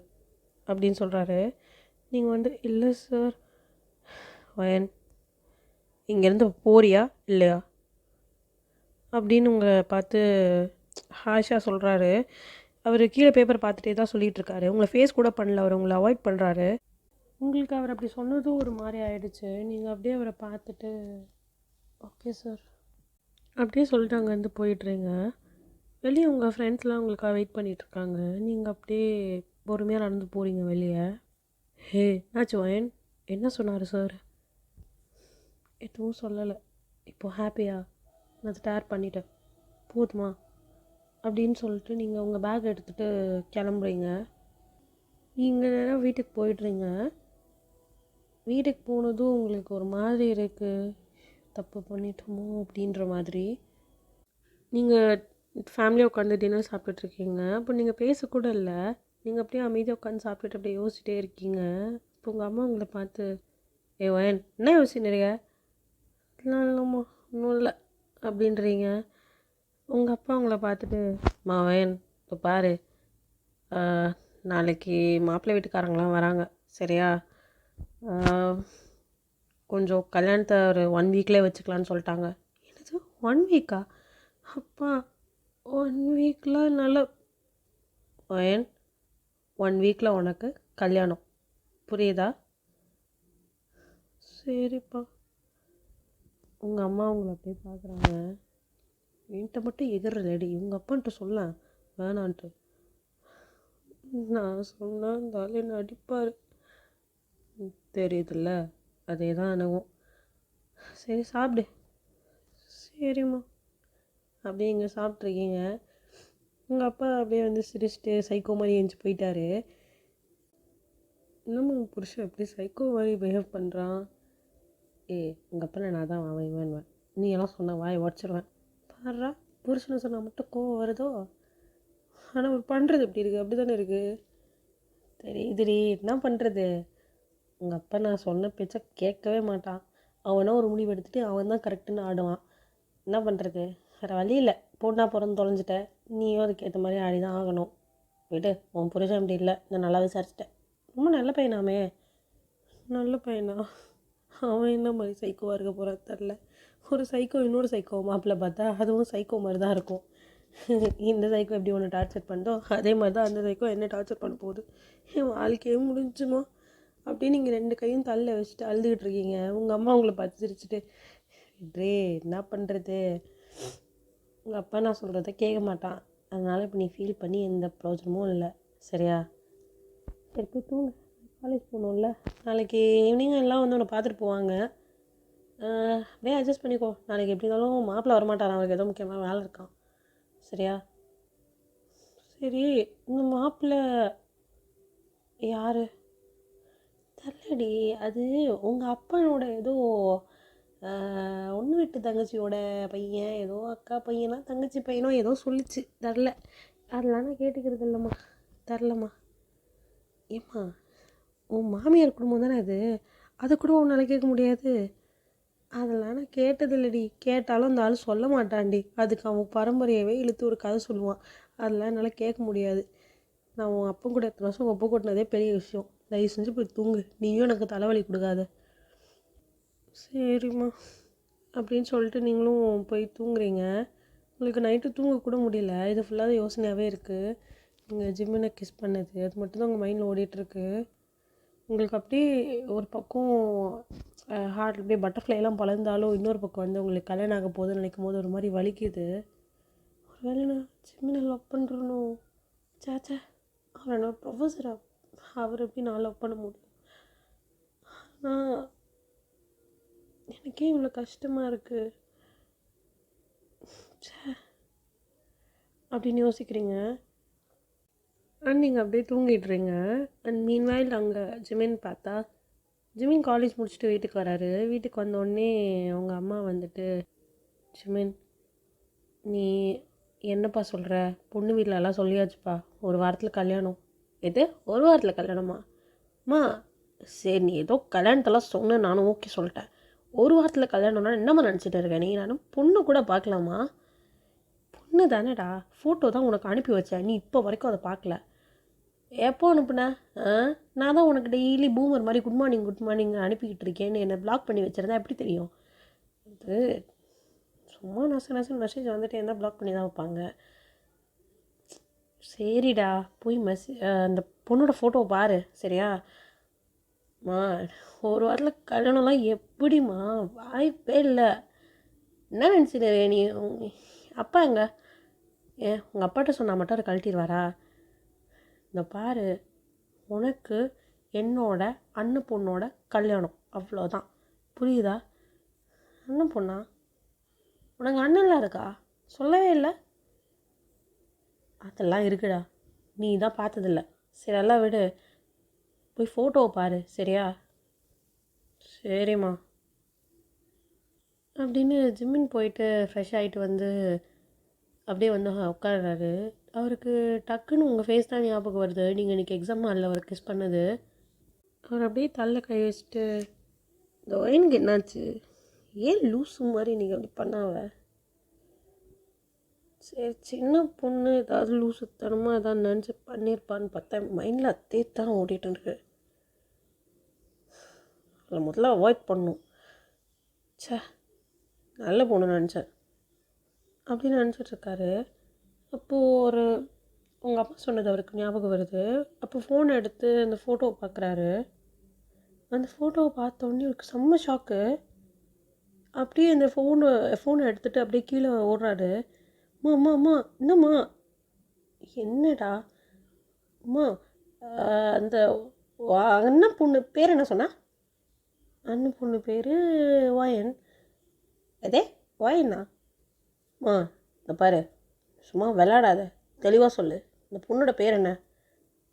அப்படின்னு சொல்கிறாரு. நீங்கள் வந்து இல்லை சார் வயன் இங்கேருந்து போறியா இல்லையா அப்படின்னு உங்களை பார்த்து ஹாஷாக சொல்கிறாரு. அவர் கீழே பேப்பர் பார்த்துட்டே தான் சொல்லிகிட்ருக்காரு. உங்களை ஃபேஸ் கூட பண்ணல, அவர் உங்களை அவாய்ட் பண்ணுறாரு. உங்களுக்கு அவர் அப்படி சொன்னதும் ஒரு மாதிரி ஆகிடுச்சு. நீங்கள் அப்படியே அவரை பார்த்துட்டு ஓகே சார் அப்படியே சொல்லிட்டு அங்கேருந்து போயிடுறீங்க. வெளியே உங்கள் ஃப்ரெண்ட்ஸ்லாம் உங்களுக்காக வெயிட் பண்ணிகிட்ருக்காங்க. நீங்கள் அப்படியே பொறுமையாக நடந்து போகிறீங்க வெளியே. ஹே என்னாச்சு வயன், என்ன சொன்னார் சார்? எதுவும் சொல்லலை, இப்போது ஹாப்பியா, நான் ஸ்டார் பண்ணிட்டேன் போதுமா அப்படின்னு சொல்லிட்டு நீங்கள் உங்கள் பேக் எடுத்துகிட்டு கிளம்புறீங்க. நீங்கள் நேரம் வீட்டுக்கு போயிடுறீங்க. வீட்டுக்கு போனதும் உங்களுக்கு ஒரு மாதிரி இருக்குது, தப்பு பண்ணிட்டோமோ அப்படின்ற மாதிரி. நீங்கள் ஃபேமிலியாக உட்காந்து டின்னர் சாப்பிட்டுட்ருக்கீங்க. அப்போ நீங்கள் பேசக்கூட இல்லை, நீங்கள் அப்படியே அமைதியாக உட்காந்து சாப்பிட்டுட்டு அப்படியே யோசிச்சுட்டே இருக்கீங்க. இப்போ உங்கள் அம்மா உங்களை பார்த்து வயன் என்ன யோசிச்சுருக்க? இல்லைம்மா ஒன்றும் இல்லை அப்படின்றீங்க. உங்கள் அப்பா உங்களை பார்த்துட்டு வயன் இப்போ பாரு, நாளைக்கு மாப்பிள்ளை வீட்டுக்காரங்களாம் வராங்க, சரியா? கொஞ்சம் கல்யாணத்தை ஒரு 1 வீக்லேயே வச்சுக்கலான்னு சொல்லிட்டாங்க. என்னது 1 வீக்கா? அப்பா 1 வீக்கில் என்னால் 1 வீக்கில் உனக்கு கல்யாணம், புரியுதா? சரிப்பா. உங்கள் அம்மா உங்களை அப்படியே பார்க்குறாங்க. என்கிட்ட மட்டும் எகிறலடி, உங்கள் அப்பான்ட்டு சொல்ல வேணான்ட்டு. நான் சொன்னால் இருந்தாலும் என்ன அடிப்பார், தெரியுதுல்ல? அதே தான் எனவும். சரி சாப்பிடு. சரிம்மா. அப்படியே இங்கே சாப்பிட்ருக்கீங்க. உங்கள் அப்பா அப்படியே வந்து சிரிச்சிட்டு சைக்கோ மாதிரி எழுந்துச்சி போயிட்டாரு. இன்னமும் உங்கள் புருஷன் எப்படி சைக்கோ மாதிரி பிஹேவ் பண்ணுறான். உங்கள் அப்பா நான் தான் வாங்குவேன், நீ எல்லாம் சொன்ன வாயை உடச்சிருவேன். பாடுறா, புருஷனை சொன்னால் மட்டும் கோவம் வருதோ? ஆனால் அவர் பண்ணுறது எப்படி இருக்குது? அப்படி தானே இருக்குது. தெரியுதுடி, என்ன பண்ணுறது? உங்கள் அப்பா நான் சொன்ன பேச்சை கேட்கவே மாட்டான். அவனா ஒரு முடிவு எடுத்துகிட்டு அவன் தான் கரெக்டுன்னு ஆடுவான். என்ன பண்ணுறது? வேறு வழி இல்லை. பொண்ணா பிறந்து தொலைஞ்சிட்டேன், நீயும் அதுக்கேற்ற மாதிரி ஆடி தான் ஆகணும். விடு, உன் புருஷன் அப்படி இல்லை, நான் நல்லா விசாரிச்சிட்டேன். ரொம்ப நல்ல பையனாமே. நல்ல பையனா? அவன் என்ன மாதிரி சைக்கோவாக இருக்க போகிறான் தெரில. ஒரு சைக்கோ இன்னொரு சைக்கோ மாப்பிள்ளை பார்த்தா அதுவும் சைக்கோ மாதிரி தான் இருக்கும். இந்த சைக்கோ எப்படி ஒன்று டார்ச்சர் பண்ணுதோ அதே மாதிரி தான் அந்த சைக்கோ என்ன டார்ச்சர் பண்ண போகுது. என் வாழ்க்கையே முடிஞ்சுமா அப்படின்னு நீங்கள் 2 கையும் தள்ள வச்சுட்டு அழுதுகிட்டு இருக்கீங்க. உங்கள் அம்மா உங்களை பார்த்து சிரிச்சுட்டு, ட்ரே என்ன பண்ணுறது, உங்கள் அப்பா நான் சொல்கிறத கேட்க மாட்டான். அதனால் இப்போ நீ ஃபீல் பண்ணி எந்த ப்ரோஜனமும் இல்லை, சரியா? சரி போய் தூங்க, காலேஜ் போகணும்ல. நாளைக்கு ஈவினிங் எல்லாம் வந்து உன்னை பார்த்துட்டு போவாங்க. அப்படியே அட்ஜஸ்ட் பண்ணிக்கோ. நாளைக்கு எப்படி இருந்தாலும் மாப்பிள்ளை வரமாட்டான், அவனுக்கு ஏதோ முக்கியமாக வேலை இருக்கான், சரியா? சரி, இந்த மாப்பிள்ளை யார் தெரிலடி. அது உங்கள் அப்பனோட ஏதோ ஒன்று விட்டு தங்கச்சியோட பையன், ஏதோ அக்கா பையனா தங்கச்சி பையனோ ஏதோ சொல்லிச்சு, தெரில. அதெல்லாம் நான் கேட்டுக்கிறது இல்லைம்மா, தெரிலம்மா. ஏம்மா, உன் மாமியார் குடும்பம் தானே அது, அதை கூட உன்னால் கேட்க முடியாது? அதெல்லாம் நான் கேட்டதில்லடி. கேட்டாலும் அந்த ஆள் சொல்ல மாட்டான்டி. அதுக்கு அவன் பரம்பரையவே இழுத்து ஒரு கதை சொல்லுவான். அதெல்லாம் என்னால் கேட்க முடியாது. நான் உன் அப்பன் கூட எத்தனை வருஷம் ஒப்பு கொட்டினதே பெரிய விஷயம். தயவு செஞ்சு போய் தூங்கு, நீயும் எனக்கு தலைவலி கொடுக்காத. சரிம்மா அப்படின்னு சொல்லிட்டு நீங்களும் போய் தூங்குறீங்க. உங்களுக்கு நைட்டு தூங்கக்கூட முடியல. இது ஃபுல்லாக யோசனையாகவே இருக்குது. நீங்கள் ஜிம்மினை கிஸ் பண்ணது அது மட்டும்தான் உங்கள் மைண்டில் ஓடிட்டுருக்கு. உங்களுக்கு அப்படியே ஒரு பக்கம் ஹார்ட் அப்படியே பட்டர்ஃப்ளைலாம் பலர்ந்தாலும் இன்னொரு பக்கம் வந்து உங்களுக்கு கல்யாணம் ஆக போகுதுன்னு நினைக்கும் போது ஒரு மாதிரி வலிக்குது. ஒரு வேலை நான் ஜிம்மினை லவ் பண்ணுறனோ? சேச்சே, அவர் என்ன ப்ரொஃபஸரா? அவர் எப்படி நான் லவ் பண்ண முடியும்? ஆனால் எனக்கே இவ்வளோ கஷ்டமாக இருக்குது அப்படின்னு யோசிக்கிறீங்க. அண்ட் நீங்கள் அப்படியே தூங்கிடுறீங்க. அண்ட் மீன்வைல் அங்கே ஜிமின் பார்த்தா, ஜிமின் காலேஜ் முடிச்சுட்டு வீட்டுக்கு வராரு. வீட்டுக்கு வந்தோடனே அவங்க அம்மா வந்துட்டு, ஜிமின் நீ என்னப்பா சொல்கிற, பொண்ணு வீட்டிலலாம் சொல்லியாச்சுப்பா, ஒரு வாரத்தில் கல்யாணம். எது ஒரு வாரத்தில் கல்யாணமா? அம்மா சரி, நீ ஏதோ கல்யாணத்தெல்லாம் சொன்ன, நானும் ஓகே சொல்லிட்டேன். ஒரு வாரத்தில் கல்யாணம்னா என்னம்மா நினச்சிட்டு இருக்கேன் நீ? நானும் பொண்ணு கூட பார்க்கலாமா? பொண்ணு தானேடா, ஃபோட்டோ தான் உனக்கு அனுப்பி வச்சேன், நீ இப்போ வரைக்கும் அதை பார்க்கல. எப்போ அனுப்புன? நான் தான் உனக்கு டெய்லி பூமர் மாதிரி குட் மார்னிங் அனுப்பிக்கிட்டு இருக்கேன்னு என்னை பிளாக் பண்ணி வச்சுருந்தா எப்படி தெரியும்? அது சும்மா நசன்னு மெசேஜ் வந்துட்டு என்ன பிளாக் பண்ணி தான் வைப்பாங்க. சரிடா, போய் அந்த பொண்ணோட ஃபோட்டோவை பாரு, சரியா? மா ஒரு வாரத்தில் கல்யாணம்லாம் எப்படிம்மா? வாய்ப்பே இல்லை. என்ன நினச்சிட்டு நீ? அப்பா எங்க? உங்கள் அப்பாட்ட சொன்னால் மட்டும் அதை கழட்டிடுவாரா? இந்த பாரு, உனக்கு என்னோட அண்ணன் பொண்ணோட கல்யாணம், அவ்வளோதான், புரியுதா? அண்ணன் பொண்ணா? உனக்கு அண்ணன்லாம் இருக்கா? சொல்லவே இல்லை. அதெல்லாம் இருக்குடா, நீ தான் பார்த்ததில்ல. சரி எல்லாம் விடு, போய் ஃபோட்டோவை பாரு, சரியா? சரிம்மா அப்படின்னு ஜிம்மின் போயிட்டு ஃப்ரெஷ் ஆகிட்டு வந்து அப்படியே வந்து உட்காடுறாரு. அவருக்கு டக்குன்னு உங்கள் ஃபேஸ் தான் ஞாபகம் வருது. நீங்கள் இன்றைக்கி எக்ஸாம் ஹாலில் அவர் கிஸ் பண்ணது. அவர் அப்படியே தள்ள கை வச்சுட்டு, இந்த ஒயினுக்கு என்னாச்சு? ஏன் லூஸு மாதிரி நீங்கள் அப்படி பண்ணாவ? சரி, சின்ன பொண்ணு ஏதாவது லூசுத்தனமாக ஏதாவது நினச்சி பண்ணியிருப்பான்னு பார்த்தா மைண்டில் அதே தான் ஓடிட்டுருக்கு. அதை முதல்ல அவாய்ட் பண்ணணும். ச்சே, நல்ல பொண்ணு நினச்சேன் அப்படின்னு நினச்சிட்ருக்காரு. அப்போது உங்கள் அம்மா சொன்னது அவருக்கு ஞாபகம் வருது. அப்போ ஃபோனை எடுத்து அந்த ஃபோட்டோவை பார்க்குறாரு. அந்த ஃபோட்டோவை பார்த்தோன்னே அவருக்கு செம்ம ஷாக்கு. அப்படியே அந்த ஃபோனை எடுத்துகிட்டு அப்படியே கீழே ஓடுறாரு. அம்மா அம்மா அம்மா என்னம்மா, என்னடா அம்மா, அந்த அண்ணன் பொண்ணு பேர் என்ன சொன்னா? அண்ணன் பொண்ணு பேர் வாயன். அதே வாயண்ணா? அம்மா இந்த பாரு, சும்மா விளாடாத, தெளிவாக சொல்லு. இந்த பொண்ணோட பேர் என்ன?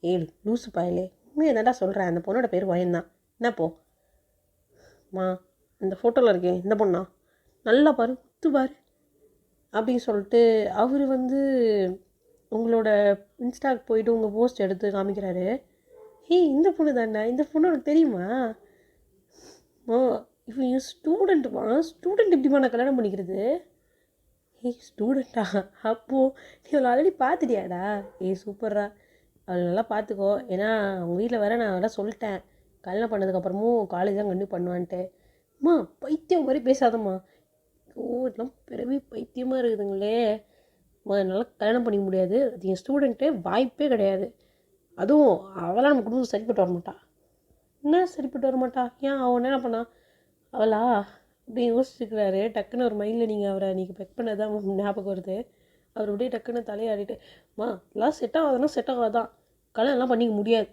ஏழு லூசு பாயலே, உண்மையை என்னடா சொல்கிறேன். அந்த பொண்ணோட பேர் வாயன் தான். என்னப்போ? அம்மா இந்த ஃபோட்டோவில் இருக்கேன் இந்த பொண்ணா? நல்லா பாரு, குத்து பாரு அப்படின்னு சொல்லிட்டு அவர் உங்களோட இன்ஸ்டாக்கு போயிட்டு உங்கள் போஸ்ட் எடுத்து காமிக்கிறாரு. இந்த பொண்ணு தானே, இந்த பொண்ணு உனக்கு தெரியுமா? இப்போ என் ஸ்டூடெண்ட்டுமா, ஸ்டூடெண்ட் எப்படிமா நான் கல்யாணம் பண்ணிக்கிறது? ஸ்டூடெண்ட்டா? அப்போது நீ அவளை ஆல்ரெடி பார்த்துட்டியாடா? சூப்பர்ரா, அவளை நல்லா பார்த்துக்கோ. ஏன்னா அவங்க வீட்டில் வேறு நான் அதெல்லாம் சொல்லிட்டேன், கல்யாணம் பண்ணதுக்கப்புறமும் காலேஜ் தான் கண்டிப்பாக பண்ணுவான்ட்டு. அம்மா பைத்தியம் மாதிரி பேசாதம்மா. இதெல்லாம் பிறவி பைத்தியமாக இருக்குதுங்களே. என்னால் கல்யாணம் பண்ணிக்க முடியாது, அது என் ஸ்டூடெண்ட்டு, வாய்ப்பே கிடையாது. அதுவும் அவளாம் நம்ம குடும்பம் சரிப்பட்டு வர மாட்டா. என்ன சரிப்பட்டு வர மாட்டா? ஏன் அவன் என்ன பண்ணா? அவளா அப்படின்னு யோசிச்சுக்கிறாரு. டக்குன்னு ஒரு மைண்டில் நீங்கள் பெக் பண்ணது தான் ஞாபகம் வருது. அவர் அப்படியே டக்குன்னு தலையாடிட்டு, எல்லாம் செட் ஆகாதுன்னா செட் ஆகாதான், கல்யாணம்லாம் பண்ணிக்க முடியாது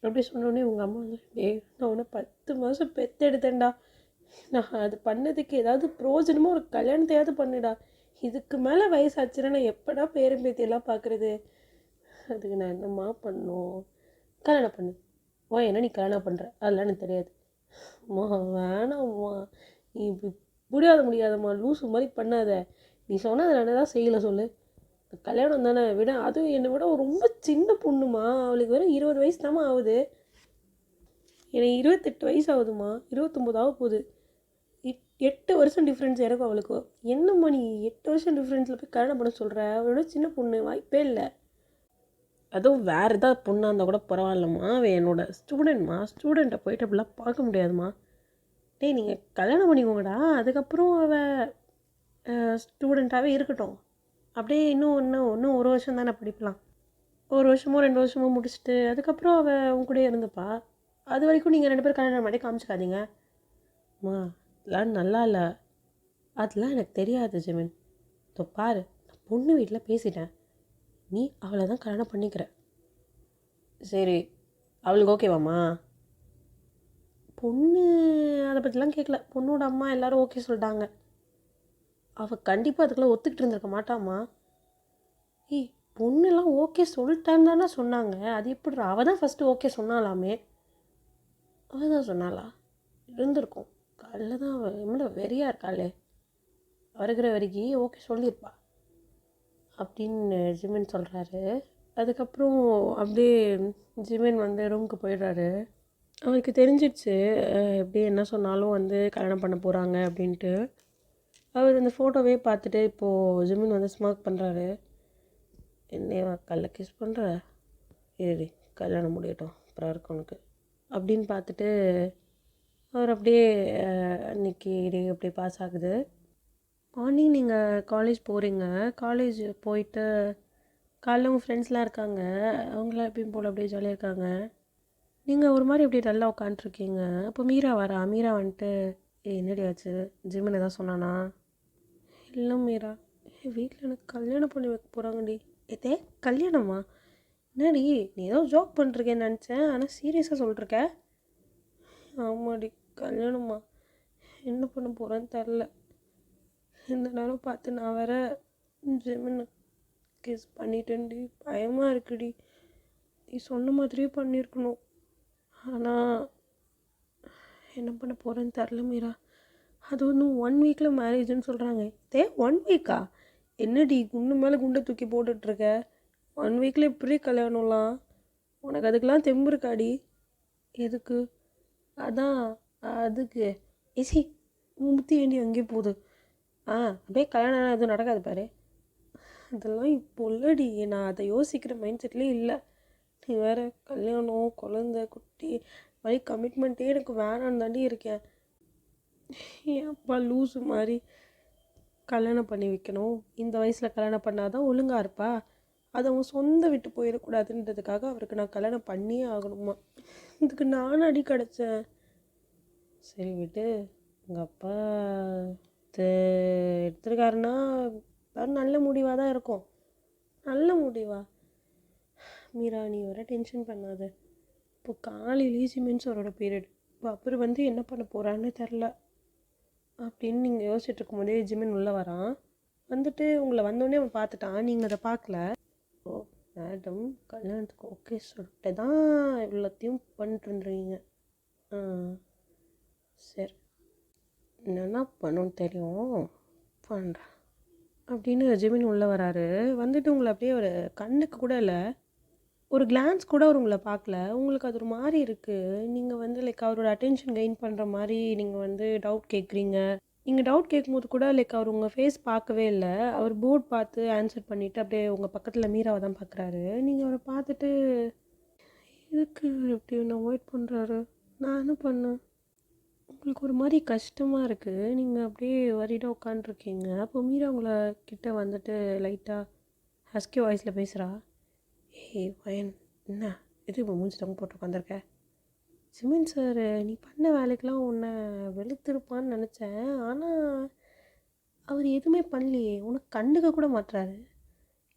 அப்படி சொன்னோடனே உங்கள் அம்மா நான் உன்னை 10 மாதம் பெற்றெடுத்தேன்டா, நான் அது பண்ணதுக்கு ஏதாவது பிரயோஜனமாக ஒரு கல்யாணத்தையாவது பண்ணுடா. இதுக்கு மேலே வயசாச்சுன்னா நான் எப்படா பேரன் பேத்தியெல்லாம் பார்க்குறது? அதுக்கு நான் என்னம்மா பண்ணும்? கல்யாணம் பண்ணு. என்ன நீ கல்யாணம் பண்ணுற அதெல்லாம் எனக்கு தெரியாது. அம்மா வேணாம்மா, நீ முடியாதம்மா, லூசு மாதிரி பண்ணாத. நீ சொன்னால் அதை நான் தான் செய்யலை சொல்லு. கல்யாணம் தானே விட, அதுவும் என்னை விட ரொம்ப சின்ன பொண்ணுமா, அவளுக்கு வெறும் 20 வயசு தாம்மா ஆகுது. எனக்கு 28 வயசு ஆகுதுமா, 29 ஆக போகுது. 8 வருஷம் டிஃப்ரென்ஸ் எனக்கும் அவளுக்கும். என்னம்மா நீ 8 வருஷம் டிஃப்ரென்ஸில் போய் கல்யாணம் பண்ண சொல்கிற? அவளோட சின்ன பொண்ணு, வாய்ப்பே இல்லை. அதுவும் வேறு ஏதாவது பொண்ணாக இருந்தால் கூட பரவாயில்லம்மா, அவள் என்னோட ஸ்டூடெண்ட்மா, ஸ்டூடெண்ட்டை போயிட்டு அப்படிலாம் பார்க்க முடியாதுமா. நீங்கள் கல்யாணம் பண்ணிக்கோங்கடா, அதுக்கப்புறம் அவள் ஸ்டூடெண்ட்டாகவே இருக்கட்டும். அப்படியே இன்னும் ஒரு வருஷம் தானே படிக்கலாம். 1 வருஷமோ 2 வருஷமோ முடிச்சுட்டு அதுக்கப்புறம் அவள் உங்க கூட இருந்துப்பா. அது வரைக்கும் நீங்கள் 2 பேரும் கல்யாணம் மாதிரி காமிச்சிக்காதீங்க. அம்மா அதெல்லாம் நல்லா இல்லை. அதெல்லாம் எனக்கு தெரியாது ஜெமின். பாரு, நான் பொண்ணு வீட்டில் பேசிட்டேன், நீ அவளை தான் கல்யாணம் பண்ணிக்கிற. சரி, அவளுக்கு ஓகேவாம்மா? பொண்ணு அதை பற்றிலாம் கேட்கல, பொண்ணோட அம்மா எல்லோரும் ஓகே சொல்லிட்டாங்க. அவள் கண்டிப்பாக அதுக்கெல்லாம் ஒத்துக்கிட்டு இருந்திருக்க மாட்டாம்மா. பொண்ணெல்லாம் ஓகே சொல்லிட்டான்னு தானே சொன்னாங்க, அது எப்படிடா? அவள் தான் ஃபஸ்ட்டு ஓகே சொன்னாலாமே. அவள் தான் சொன்னாளா? இருந்திருக்கும். காலைல தான் அவள் எவ்வளோ வெறியாக இருக்காளே, வருகிற வரைக்கும் ஓகே சொல்லியிருப்பா அப்படின்னு ஜிமின் சொல்கிறாரு. அதுக்கப்புறம் அப்படியே ஜிமின் ரூமுக்கு போயிடுறாரு. அவருக்கு தெரிஞ்சிடுச்சு எப்படி என்ன சொன்னாலும் கல்யாணம் பண்ண போகிறாங்க அப்படின்ட்டு. அவர் அந்த ஃபோட்டோவே பார்த்துட்டு இப்போது ஜிமின் ஸ்மார்க் பண்ணுறாரு. என்னையா கல்ல கிஸ் பண்ணுற? ஏடி கல்யாணம் முடியட்டும், அப்புறம் இருக்கு உனக்கு அப்படின்னு பார்த்துட்டு அவர் அப்படியே அன்றைக்கி டே அப்படியே பாஸ் ஆகுது. மார்னிங் நீங்கள் காலேஜ் போகிறீங்க. காலேஜ் போயிட்டு காலைல உங்கள் ஃப்ரெண்ட்ஸ்லாம் இருக்காங்க, அவங்களாம் எப்பயும் போல் அப்படியே ஜாலியாக இருக்காங்க. நீங்கள் ஒரு மாதிரி அப்படியே நல்லா உட்காண்ட்ருக்கீங்க. அப்போ மீரா வரா. மீரா என்னடி ஆச்சு, ஜிம்மின் எதாவது சொன்னானா? இல்லை மீரா, வீட்டில் எனக்கு கல்யாணம் பண்ணி வைக்க போகிறாங்கடி. ஏதே கல்யாணமா? என்னடி நீ ஏதோ ஜோக் பண்ணிருக்கேன்னு நினச்சேன், ஆனால் சீரியஸாக சொல்லிருக்க. ஆமாடி கல்யாணமா, என்ன பண்ண போகிறேன்னு தெரில. இந்த நேரம் பார்த்து நான் வேற ஜெமின் கிஸ் பண்ணிட்டேன்டி, பயமாக இருக்குடி. நீ சொன்ன மாதிரியே பண்ணியிருக்கணும், ஆனால் என்ன பண்ண போகிறேன்னு தெரில மீரா. அது 1 வீக்கில் மேரேஜுன்னு சொல்கிறாங்க. 1 வீக்கா? என்னடி குண்டு மேலே குண்டை தூக்கி போட்டுட்ருக்க? 1 வீக்கில் எப்படி கல்யாணம்லாம்? உனக்கு அதுக்கெலாம் தெம்பு இருக்காடி? எதுக்கு? அதான் அதுக்கு ஏசி முத்தி வேண்டி அங்கேயே போகுது. அப்படியே கல்யாணம் எதுவும் நடக்காது பாரு. அதெல்லாம் இப்போ இல்லடி, நான் அதை யோசிக்கிற மைண்ட் செட்லேயே இல்லை. நீ வேறு கல்யாணம், குழந்த, குட்டி, மாதிரி கமிட்மெண்ட்டே எனக்கு வேணான்னு தாண்டி இருக்கேன். ஏன்ப்பா லூஸு மாதிரி கல்யாணம் பண்ணி வைக்கணும்? இந்த வயசில் கல்யாணம் பண்ணாதான் ஒழுங்காக இருப்பா. அது அவங்க சொந்த விட்டு போயிடக்கூடாதுன்றதுக்காக அவருக்கு நான் கல்யாணம் பண்ணியே ஆகணுமா? இதுக்கு நானும் அடி கிடச்சேன். சரி விட்டு, எங்கள் அப்பா இது எடுத்துருக்காருன்னா அது நல்ல முடிவாக தான் இருக்கும். நல்ல முடிவா? மீரா நீ வர டென்ஷன் பண்ணாத. இப்போ காலையிலேயே சிமெண்ட் சாரோட பீரியட். இப்போ அப்புறம் வந்து என்ன பண்ண போகிறான்னு தெரில அப்படின்னு நீங்கள் யோசிச்சுட்டு இருக்கும்போதே ஜிமின் உள்ளே வரான். வந்துட்டு உங்களை வந்தோடனே அவன் பார்த்துட்டான், நீங்கள் அதை பார்க்கல. ஓ மேடம் கல்யாணத்துக்கு ஓகே சொல்லிட்டு தான் இவ்வளோத்தையும் பண்ணிட்டுருந்துருவீங்க. ஆ சரி, என்னென்ன பண்ணணும்னு தெரியும் பண்ணுறேன் அப்படின்னு ஜிமின் உள்ளே வராரு. வந்துட்டு உங்களை அப்படியே ஒரு கண்ணுக்கு கூட இல்லை, ஒரு கிளான்ஸ் கூட அவர் உங்களை பார்க்கல. உங்களுக்கு அது ஒரு மாதிரி இருக்குது. நீங்கள் வந்து லைக் அவரோட அட்டென்ஷன் கெயின் பண்ணுற மாதிரி நீங்கள் வந்து டவுட் கேட்குறீங்க. நீங்கள் டவுட் கேட்கும்போது கூட லைக் அவர் உங்கள் ஃபேஸ் பார்க்கவே இல்லை. அவர் போர்ட் பார்த்து ஆன்சர் பண்ணிவிட்டு அப்படியே உங்கள் பக்கத்தில் மீராவை தான் பார்க்குறாரு. நீங்கள் அவரை பார்த்துட்டு எதுக்கு இப்படி ஒன்று அவாய்ட் பண்ணுறாரு? நான் என்ன பண்ணேன்? உங்களுக்கு ஒரு மாதிரி கஷ்டமாக இருக்குது, நீங்கள் அப்படியே வரிடாக உட்காண்ட்ருக்கீங்க. அப்போ மீரா உங்களை கிட்ட வந்துட்டு லைட்டாக ஹஸ்கி வாய்ஸில் பேசுகிறா. ஏய் வயன், என்ன இது இப்போ மூஞ்சி தொங்க போட்டு உட்காந்துருக்க? சிமெண்ட் சார் நீ பண்ண வேலைக்கெலாம் உன்னை வெளுத்திருப்பான்னு நினச்சேன். ஆனால் அவர் எதுவுமே பண்ணலையே, உனக்கு கண்டுக்க கூட மாட்டுறாரு.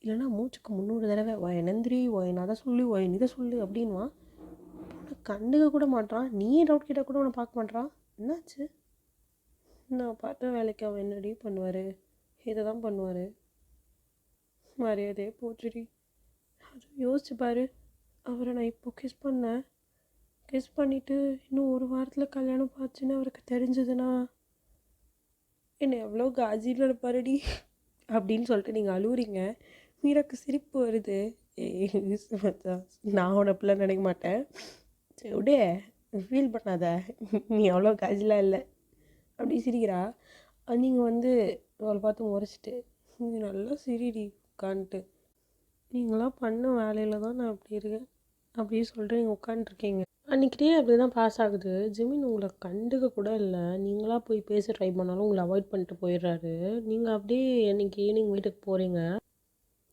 இல்லைனா மூச்சுக்கு 300 தடவை வயன் நந்திரி வயன் அதை சொல்லு வயன் இதை சொல்லு அப்படின்வான். உனக்கு கண்டுக்க கூட மாட்டான். நீயே டவுட் கேட்டால் கூட உன்னை பார்க்க மாட்டான். என்னாச்சு? நான் பார்த்த வேலைக்கு அவன் என்னடி பண்ணுவார்? இதை தான் பண்ணுவார். மரியாதையே போச்சுடி. அதுவும் யோசிச்சு பாரு, அவரை நான் இப்போ கிஸ் பண்ணேன். கிஸ் பண்ணிவிட்டு இன்னும் ஒரு வாரத்தில் கல்யாணம் பார்த்துன்னு அவருக்கு தெரிஞ்சதுன்னா என்னை எவ்வளோ காஜியில் இருப்பாருடி அப்படின்னு சொல்லிட்டு நீங்கள் அழுவுறீங்க. மீராக்கு சிரிப்பு வருது. நான் உன்னை அப்படிலாம் நினைக்க மாட்டேன். சரி விடு, ஃபீல் பண்ணாத, நீ அவ்வளோ காஜிலாம் இல்லை அப்படி சிரிக்கிறா. நீங்கள் வந்து அவளை பார்த்து முறைச்சிட்டு நீ நல்லா சிரிடி உட்காந்துட்டு, நீங்களாம் பண்ண வேலையில் தான் நான் அப்படி இருக்கேன் அப்படின்னு சொல்லிட்டு நீங்கள் உட்காந்துருக்கீங்க. அன்றைக்கிட்டே அப்படி தான் பாஸ் ஆகுது. ஜிமின் உங்களை கண்டுக்க கூட இல்லை. நீங்களாக போய் பேச ட்ரை பண்ணாலும் உங்களை அவாய்ட் பண்ணிட்டு போயிடுறாரு. நீங்கள் அப்படியே அன்றைக்கி ஈவினிங் வீட்டுக்கு போகிறீங்க.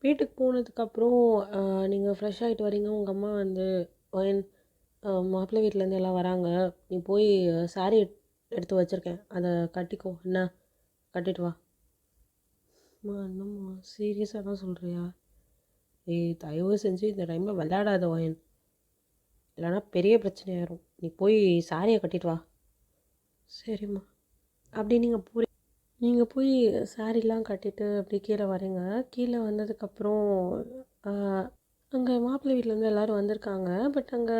வீட்டுக்கு போனதுக்கப்புறம் நீங்கள் ஃப்ரெஷ் ஆகிட்டு வரீங்க. உங்கள் அம்மா வந்து மாப்பிள்ளை வீட்டிலேருந்து எல்லாம் வராங்க, நீ போய் சாரீ எடுத்து வச்சுருக்கேன், அதை கட்டிக்கோ, என்ன கட்டிட்டு வா. அம்மா என்னம்மா சீரியஸாக தான் சொல்கிறியா? ஏய் தயவு செஞ்சு இந்த டைமில் விளையாடாத வயன், இல்லைனா பெரிய பிரச்சனையாயிரும். நீ போய் சாரியை கட்டிட்டு வா. சரிம்மா. அப்படி நீங்கள் போய் சாரீலாம் கட்டிட்டு அப்படி கீழே வரீங்க. கீழே வந்ததுக்கப்புறம் அங்கே மாப்பிள்ளை வீட்டிலேருந்து எல்லோரும் வந்திருக்காங்க. பட் அங்கே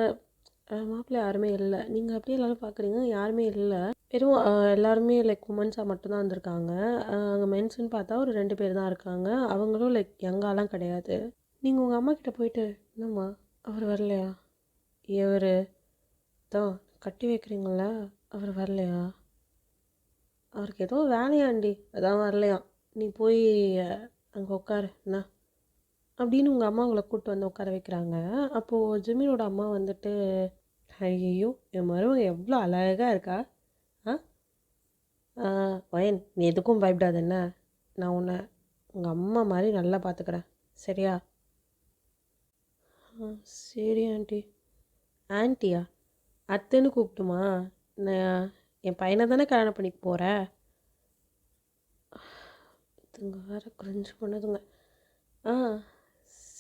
மாப்பிள்ளை யாருமே இல்லை. நீங்கள் அப்படியே எல்லோரும் பார்க்குறீங்க, யாருமே இல்லை. வெறும் எல்லாருமே லைக் உமன்ஸாக மட்டும்தான் வந்திருக்காங்க. அங்கே மென்ஸுன்னு பார்த்தா ஒரு 2 பேர் தான் இருக்காங்க. அவங்களும் லைக் யங்காலாம் கிடையாது. நீங்கள் உங்கள் அம்மா கிட்டே போயிட்டு, என்னம்மா அவர் வரலையா? இவர் தான் கட்டி வைக்கிறீங்கள, அவர் வரலையா? அவருக்கு ஏதோ வேலையாண்டி, அதான் வரலையாம். நீ போய் அங்கே உட்காரு என்ன அப்படின்னு உங்கள் அம்மா உங்களை கூப்பிட்டு வந்து உட்கார வைக்கிறாங்க. அப்போது ஜிமினோட அம்மா வந்துட்டு, ஐயோ என் மருமக எவ்வளோ அழகாக இருக்கா. வயன் நீ எதுக்கும் பயப்படாத என்ன, நான் உன்னை உங்கள் அம்மா மாதிரி நல்லா பார்த்துக்கிறேன் சரியா? சரி ஆண்டி. ஆண்டியா? அத்தைன்னு கூப்பிட்டுமா? நான் என் பையனை தானே கல்யாணம் பண்ணிக்க போகிறேன். இதுங்க வேறு குறைஞ்சி பண்ணதுங்க.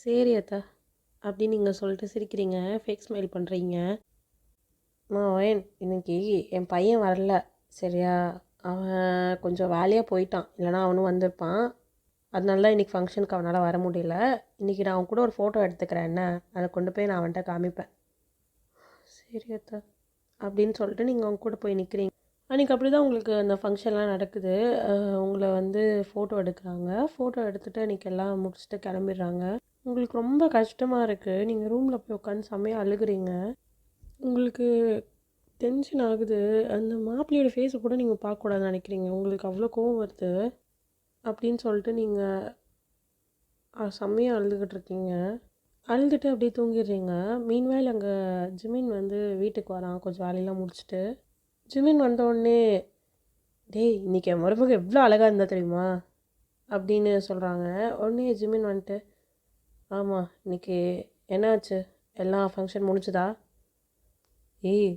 சரி அத்தா அப்படின்னு நீங்கள் சொல்லிட்டு சிரிக்கிறீங்க, ஃபேக் ஸ்மைல் பண்ணுறீங்க. வயன் இன்னைக்கு என் பையன் வரல சரியா? அவன் கொஞ்சம் வேலையாக போயிட்டான், இல்லைனா அவனும் வந்திருப்பான். அதனால தான் இன்றைக்கி ஃபங்க்ஷனுக்கு அவனால் வர முடியல. இன்றைக்கி நான் அவன் கூட ஒரு ஃபோட்டோ எடுத்துக்கிறேன் என்ன, அதை கொண்டு போய் நான் அவன்கிட்ட காமிப்பேன். சரி அத்தா அப்படின்னு சொல்லிட்டு நீங்கள் அவங்க கூட போய் நிற்கிறீங்க. அன்றைக்கி அப்படி தான் உங்களுக்கு அந்த ஃபங்க்ஷன்லாம் நடக்குது. உங்களை வந்து ஃபோட்டோ எடுக்கிறாங்க. ஃபோட்டோ எடுத்துகிட்டு அன்றைக்கி எல்லாம் முடிச்சுட்டு கிளம்பிடுறாங்க. உங்களுக்கு ரொம்ப கஷ்டமாக இருக்குது. நீங்கள் ரூமில் போய் உட்காந்து செம்மையாக அழுகுறீங்க. உங்களுக்கு டென்ஷன் ஆகுது. அந்த மாப்பிள்ளையோட ஃபேஸை கூட நீங்கள் பார்க்கக்கூடாதுன்னு நினைக்கிறீங்க. உங்களுக்கு அவ்வளோ கோவம் வருது அப்படின்னு சொல்லிட்டு நீங்கள் செம்மையாக அழுதுகிட்டு இருக்கீங்க. அழுதுட்டு அப்படியே தூங்கிடுறீங்க. மீன்வேல் அங்கே ஜிமின் வந்து வீட்டுக்கு வரான் கொஞ்சம் வேலையெல்லாம் முடிச்சுட்டு. ஜிமின் வந்தோடனே, டேய் இன்னைக்கு என் மருமக எவ்வளோ அழகாக இருந்தா தெரியுமா அப்படின்னு சொல்கிறாங்க. உடனே ஜிமின் வந்துட்டு, ஆமாம் இன்னைக்கு என்னாச்சு, எல்லாம் ஃபங்க்ஷன் முடிஞ்சுதா? ஏய்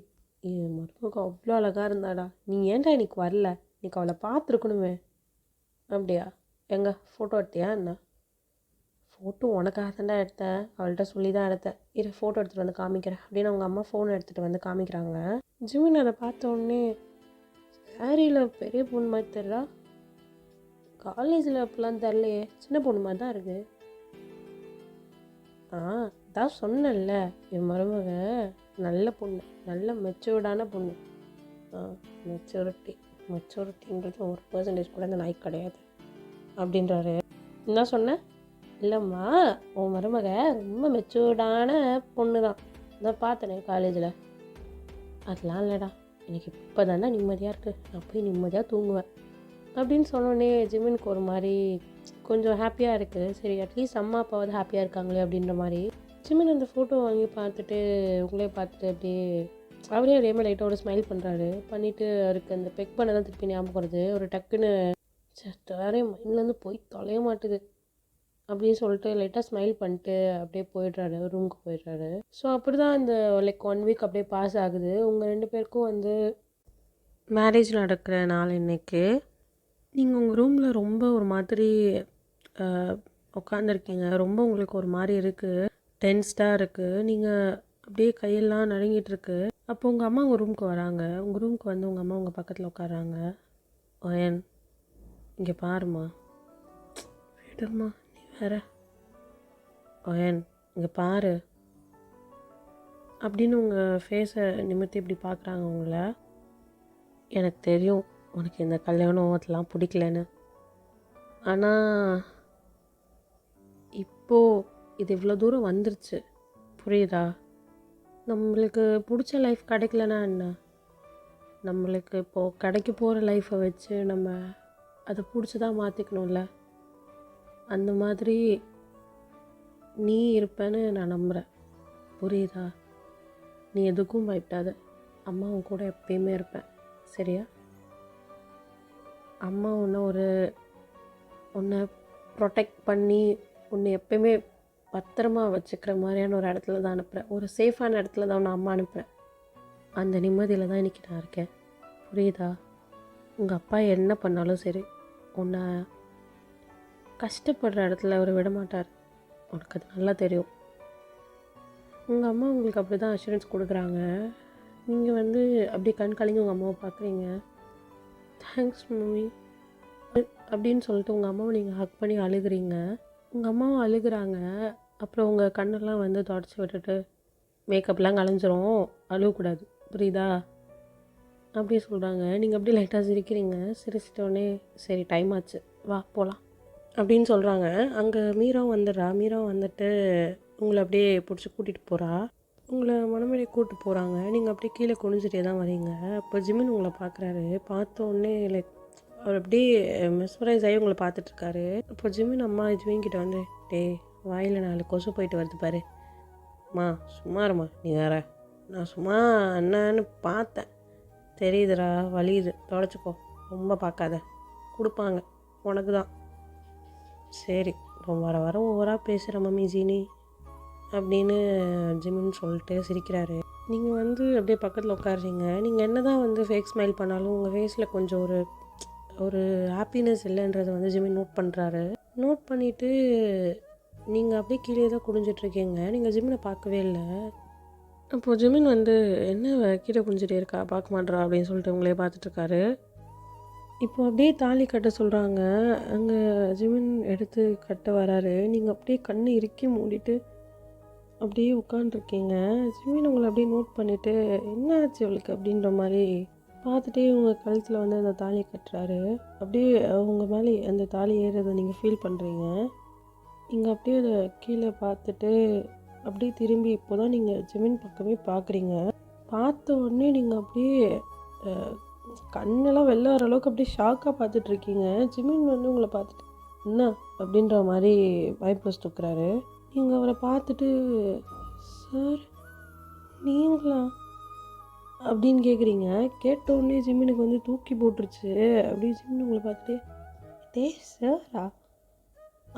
என் மருமக அவ்வளோ அழகாக இருந்தாடா, நீ ஏன்டா இன்னைக்கு வரல, இன்னைக்கு அவளை பார்த்துருக்கணுமே. அப்படியா, எங்க ஃபோட்டோ எடுத்தியா என்ன? ஃபோட்டோ உனக்காக தாண்டா எடுத்தேன், அவள்கிட்ட சொல்லி தான் எடுத்தேன், இரு ஃபோட்டோ எடுத்துகிட்டு வந்து காமிக்கிறேன் அப்படின்னு அவங்க அம்மா ஃபோன் எடுத்துகிட்டு வந்து காமிக்கிறாங்க. ஜிமின் அதை பார்த்த உடனே, சாரியில் பெரிய பொண்ணு மாதிரி தெரிலா, காலேஜில் அப்படிலாம் தெரிலையே, சின்ன பொண்ணு மாதிரி தான் இருக்குது. அதான் சொன்னேன்ல என் மருமக நல்ல பொண்ணு, நல்ல மெச்சூர்டான பொண்ணு. மெச்சூரிட்டின்றது 1% கூட இந்த நாய்க்கு கிடையாது அப்படின்றாரு. என்ன சொன்னேன்? இல்லைம்மா உன் மருமக ரொம்ப மெச்சூர்டான பொண்ணு தான், நான் பார்த்தேனே காலேஜில். அதெல்லாம் இல்லைடா, எனக்கு இப்போ தானே நிம்மதியாக இருக்குது, நான் போய் நிம்மதியாக தூங்குவேன் அப்படின்னு சொன்னோடனே ஜிமினுக்கு ஒரு மாதிரி கொஞ்சம் ஹாப்பியாக இருக்குது. சரி அட்லீஸ்ட் அம்மா அப்பாவது ஹாப்பியாக இருக்காங்களே அப்படின்ற மாதிரி ஜிமின் அந்த ஃபோட்டோ வாங்கி பார்த்துட்டு உங்களே பார்த்துட்டு அப்படியே அவரே அதே மாதிரி லைட்டாக ஒரு ஸ்மைல் பண்ணுறாரு. பண்ணிவிட்டு அவருக்கு அந்த பெக் பண்ண தான் திருப்பி ஞாபகம் வருது. ஒரு டக்குன்னு வேறே மைண்ட்லேருந்து போய் தொலைய மாட்டுது அப்படின்னு சொல்லிட்டு லைட்டாக ஸ்மைல் பண்ணிட்டு அப்படியே போயிடுறாரு, ரூமுக்கு போயிடுறாரு. ஸோ அப்படி தான் இந்த லைக் 1 வீக் அப்படியே பாஸ் ஆகுது. உங்கள் 2 பேருக்கும் வந்து மேரேஜ் நடக்கிற நாள் இன்னைக்கு. நீங்கள் உங்கள் ரூமில் ரொம்ப ஒரு மாதிரி உட்காந்துருக்கீங்க, ரொம்ப உங்களுக்கு ஒரு மாதிரி இருக்குது, டென்ஸ்டாக இருக்குது, நீங்கள் அப்படியே கையெல்லாம் நடுங்கிட்டுருக்கு. அப்போ உங்கள் அம்மா உங்கள் ரூமுக்கு வராங்க. உங்கள் ரூமுக்கு வந்து உங்கள் அம்மா உங்கள் பக்கத்தில் உட்காராங்க. ஓயன் இங்கே பாருமா, விடுமா நீ வேற, ஓயன் இங்கே பாரு அப்படின்னு உங்கள் ஃபேஸை நிமிர்த்தி இப்படி பார்க்குறாங்க உங்களை. எனக்கு தெரியும் உனக்கு இந்த கல்யாணம் அதெல்லாம் பிடிக்கலன்னு, ஆனால் இப்போது இது இவ்வளோ தூரம் வந்துருச்சு, புரியுதா? நம்மளுக்கு பிடிச்ச லைஃப் கிடைக்கலனா என்ன, நம்மளுக்கு இப்போது கிடைக்க போகிற லைஃப்பை வச்சு நம்ம அதை பிடிச்சதாக மாற்றிக்கணும்ல. அந்த மாதிரி நீ இருப்பேன்னு நான் நம்புகிறேன், புரியுதா? நீ எதுக்கும் பயப்படாத, அம்மாவும் கூட எப்பயுமே இருப்பேன், சரியா? அம்மா உன்னை ப்ரொடெக்ட் பண்ணி உன்னை எப்பயுமே பத்திரமா வச்சுக்கிற மாதிரியான ஒரு இடத்துல தான் அனுப்புகிறேன், ஒரு சேஃபான இடத்துல தான் உன்னை அம்மா அனுப்புகிறேன். அந்த நிம்மதியில் தான் இன்றைக்கி நான் இருக்கேன், புரியுதா? உங்கள் அப்பா என்ன பண்ணாலும் சரி உன்னை கஷ்டப்படுற இடத்துல அவர் விட மாட்டார், உனக்கு அது நல்லா தெரியும். உங்கள் அம்மா உங்களுக்கு அப்படி தான் அஷூரன்ஸ் கொடுக்குறாங்க. நீங்கள் வந்து அப்படியே கண் கலங்கி உங்கள் அம்மாவை பார்க்குறீங்க. தேங்க்ஸ் மம்மி அப்படின்னு சொல்லிட்டு உங்கள் அம்மாவை நீங்கள் ஹக் பண்ணி அழுகுறீங்க. உங்கள் அம்மாவும் அழுகுறாங்க. அப்புறம் உங்கள் கண்ணெல்லாம் வந்து தொடச்சி விட்டுட்டு, மேக்கப்லாம் கலைஞ்சிரும், அழுவக்கூடாது, புரியுதா அப்படி சொல்கிறாங்க. நீங்கள் அப்படியே லைட்டாக சிரிக்கிறீங்க. சிரிச்சிட்டோடனே சரி டைம் ஆச்சு வா போகலாம் அப்படின்னு சொல்கிறாங்க. அங்கே மீராவும் வந்துடுறா. மீராவும் வந்துட்டு உங்களை அப்படியே பிடிச்சி கூட்டிகிட்டு போகிறா. உங்களை மனமேலே கூப்பிட்டு போகிறாங்க. நீங்கள் அப்படியே கீழே குனிஞ்சிட்டே தான் வரீங்க. அப்போ ஜிமின் உங்களை பார்க்குறாரு. பார்த்தோன்னே லைக் அவர் அப்படியே மெஸ்மரைஸ் ஆகி உங்களை பார்த்துட்ருக்காரு. அப்போ ஜிமின் அம்மா ஜிமின் கிட்ட வந்து, டேய் வாயில் 4 கொசு போயிட்டு வருது பாரு, அம்மா சும்மா இருமா நீ வேற, நான் சும்மா என்னன்னு பார்த்தேன், தெரியுதுடா வலியுது, தொடச்சிக்கோ, ரொம்ப பார்க்காத, கொடுப்பாங்க உனக்கு தான். சரி இப்போ வர வர ஓவராக பேசுகிற மம்மி ஜீனி அப்படின்னு ஜிமின்னு சொல்லிட்டு சிரிக்கிறாரு. நீங்கள் வந்து அப்படியே பக்கத்தில் உட்காடுறீங்க. நீங்கள் என்ன தான் வந்து ஃபேக் ஸ்மைல் பண்ணாலும் உங்கள் ஃபேஸில் கொஞ்சம் ஒரு ஹாப்பினஸ் இல்லைன்றதை வந்து ஜிமின் நோட் பண்ணுறாரு. நோட் பண்ணிவிட்டு நீங்கள் அப்படியே கீழே தான் குடிஞ்சிட்ருக்கீங்க. நீங்கள் ஜிமினை பார்க்கவே இல்லை. அப்போது ஜிமின் வந்து என்ன கீழே குடிஞ்சிட்டே இருக்கா, பார்க்க மாட்றா அப்படின்னு சொல்லிட்டு உங்களே பார்த்துட்ருக்காரு. இப்போ அப்படியே தாலி கட்ட சொல்கிறாங்க. அங்கே ஜிமின் எடுத்து கட்ட வராரு. நீங்கள் அப்படியே கண்ணை இறுக்கி மூடிட்டு அப்படியே உட்காண்ட்ருக்கீங்க. ஜிமின் உங்களை அப்படியே நோட் பண்ணிவிட்டு என்ன ஆச்சு அவளுக்கு அப்படின்ற மாதிரி பார்த்துட்டே உங்கள் கழுத்தில் வந்து அந்த தாலி கட்டுறாரு. அப்படியே உங்கள் மேலே அந்த தாலி ஏறுறதை நீங்கள் ஃபீல் பண்ணுறீங்க. நீங்கள் அப்படியே அதை கீழே பார்த்துட்டு அப்படியே திரும்பி இப்போ தான் நீங்கள் ஜிமின் பக்கமே பார்க்குறீங்க. பார்த்த உடனே நீங்கள் அப்படியே கண்ணெல்லாம் வெளில வர அளவுக்கு அப்படியே ஷாக்காக பார்த்துட்ருக்கீங்க. ஜிமின் வந்து உங்களை பார்த்துட்டு என்ன அப்படின்ற மாதிரி வைப்ரஸ் தூக்குறாரு. நீங்கள் அவரை பார்த்துட்டு சார் நீங்களா அப்படின்னு கேட்குறீங்க. கேட்டோடனே ஜிமினுக்கு வந்து தூக்கி போட்டுருச்சு. அப்படியே ஜிமின் உங்களை பார்த்துட்டு டே சாரா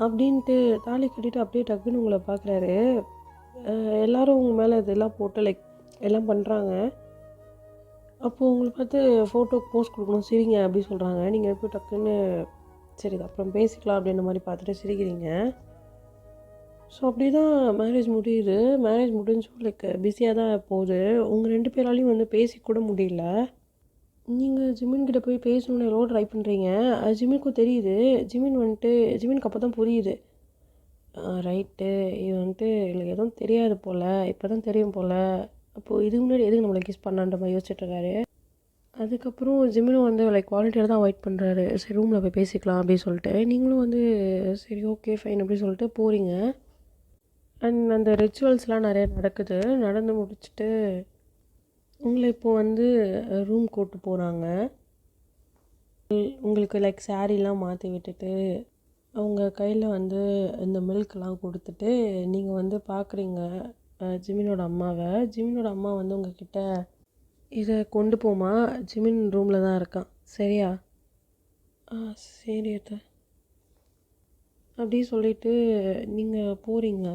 அப்படின்ட்டு தாலி கட்டிட்டு அப்படியே டக்குன்னு உங்களை பார்க்குறாரு. எல்லோரும் உங்கள் மேலே இதெல்லாம் போட்டு லைக் எல்லாம் பண்ணுறாங்க. அப்போது உங்களை பார்த்து ஃபோட்டோக்கு போஸ்ட் கொடுக்கணும் சிரிங்க அப்படி சொல்கிறாங்க. நீங்கள் எப்போ டக்குன்னு சரி இது அப்புறம் பேசிக்கலாம் அப்படின்ற மாதிரி பார்த்துட்டு சிரிக்கிறீங்க. ஸோ அப்படி தான் மேரேஜ் முடியுது. மேரேஜ் முடிஞ்சும் லைக் பிஸியாக தான் போகுது. உங்கள் 2 பேராலையும் வந்து பேசிக்கூட முடியல. நீங்கள் ஜிமின்கிட்ட போய் பேசணுன்னு எவ்வளோ ட்ரை பண்ணுறீங்க. அது ஜிமினுக்கும் தெரியுது. ஜிமினுக்கு அப்போ தான் புரியுது. ரைட்டு இது வந்துட்டு எனக்கு எதுவும் தெரியாது போல், இப்போ தான் தெரியும் போல். அப்போது இதுக்கு முன்னாடி எதுக்கு நம்மளை கிஸ் பண்ணான்ற மாதிரி யோசிச்சுட்ருக்காரு. அதுக்கப்புறம் ஜிமினும் வந்து லைக் வாலண்டியர் தான் வெயிட் பண்ணுறாரு. சரி ரூமில் போய் பேசிக்கலாம் அப்படின்னு சொல்லிட்டு. நீங்களும் வந்து சரி ஓகே ஃபைன் அப்படின்னு சொல்லிட்டு போகிறீங்க. அண்ட் அந்த ரிச்சுவல்ஸ்லாம் நிறைய நடக்குது. நடந்து முடிச்சுட்டு உங்களை இப்போது வந்து ரூம் கூப்பிட்டு போகிறாங்க. உங்களுக்கு லைக் சாரீலாம் மாற்றி விட்டுட்டு அவங்க கையில் வந்து இந்த மில்க்லாம் கொடுத்துட்டு நீங்கள் வந்து பார்க்குறீங்க ஜிமினோட அம்மாவை. ஜிமினோட அம்மா வந்து உங்ககிட்ட இதை கொண்டு போமா, ஜிமின் ரூமில் தான் இருக்கான் சரியா? சரி அத்தை அப்படி சொல்லிவிட்டு நீங்கள் போகிறீங்க.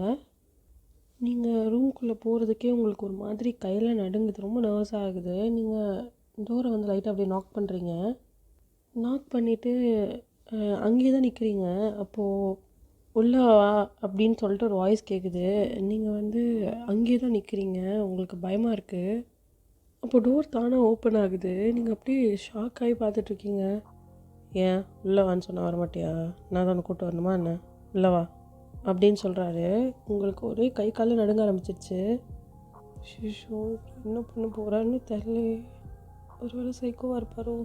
நீங்கள் ரூம்குள்ளே போகிறதுக்கே உங்களுக்கு ஒரு மாதிரி கையில் நடுங்குது, ரொம்ப நர்வஸ் ஆகுது. நீங்கள் டோரை வந்து லைட்டாக அப்படியே நாக் பண்ணுறீங்க. நாக் பண்ணிவிட்டு அங்கேயே தான் நிற்கிறீங்க. அப்போது உள்ளே வா அப்படின்னு சொல்லிட்டு ஒரு வாய்ஸ் கேட்குது. நீங்கள் வந்து அங்கேயே தான் நிற்கிறீங்க. உங்களுக்கு பயமாக இருக்குது. அப்போது டோர் தானாக ஓப்பன் ஆகுது. நீங்கள் அப்படியே ஷாக் ஆகி பார்த்துட்ருக்கீங்க. ஏன் உள்ளே வான்னு சொன்னால் வரமாட்டியா? நான் தான் கூப்பிட்டு வரணுமா என்ன? உள்ளே வா அப்படின்னு சொல்கிறாரு. உங்களுக்கு ஒரே கை காலில் நடுங்க ஆரம்பிச்சிருச்சு. ஷிஷோ என்ன பண்ண போகிறான்னு தெரியல. ஒரு வேளை சைக்கோவாக இருப்பாரோ?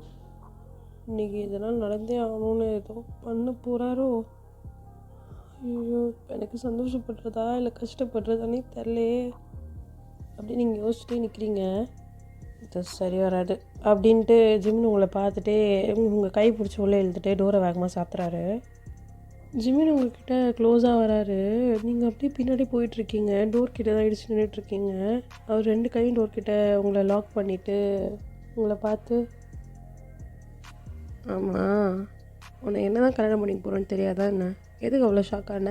இன்றைக்கி இதெல்லாம் நடந்தே ஆகணும்னு ஏதோ பண்ண போகிறாரோ? ஐயோ எனக்கு சந்தோஷப்படுறதா இல்லை கஷ்டப்படுறதானே தெரியலையே அப்படி நீங்கள் யோசிச்சுட்டே நிற்கிறீங்க. இது சரி வராது அப்படின்ட்டு ஜிமின் உங்களை பார்த்துட்டே உங்கள் கை பிடிச்சி உள்ளே இழுத்துட்டே டோரை வேகமாக சாத்துறாரு. ஜிமின் உங்கள்கிட்ட க்ளோஸாக வராரு. நீங்கள் அப்படியே பின்னாடி போயிட்டுருக்கீங்க. டோர் கிட்ட தான் இடிச்சு நின்றுட்டுருக்கீங்க. அவர் 2 கையும் டோர் கிட்ட உங்களை லாக் பண்ணிவிட்டு உங்களை பார்த்து ஆமாம் உன்னை என்ன தான் கல்யாணம் பண்ணிக்க போகிறோன்னு தெரியாதா என்ன? எதுக்கு அவ்வளோ ஷாக்கான?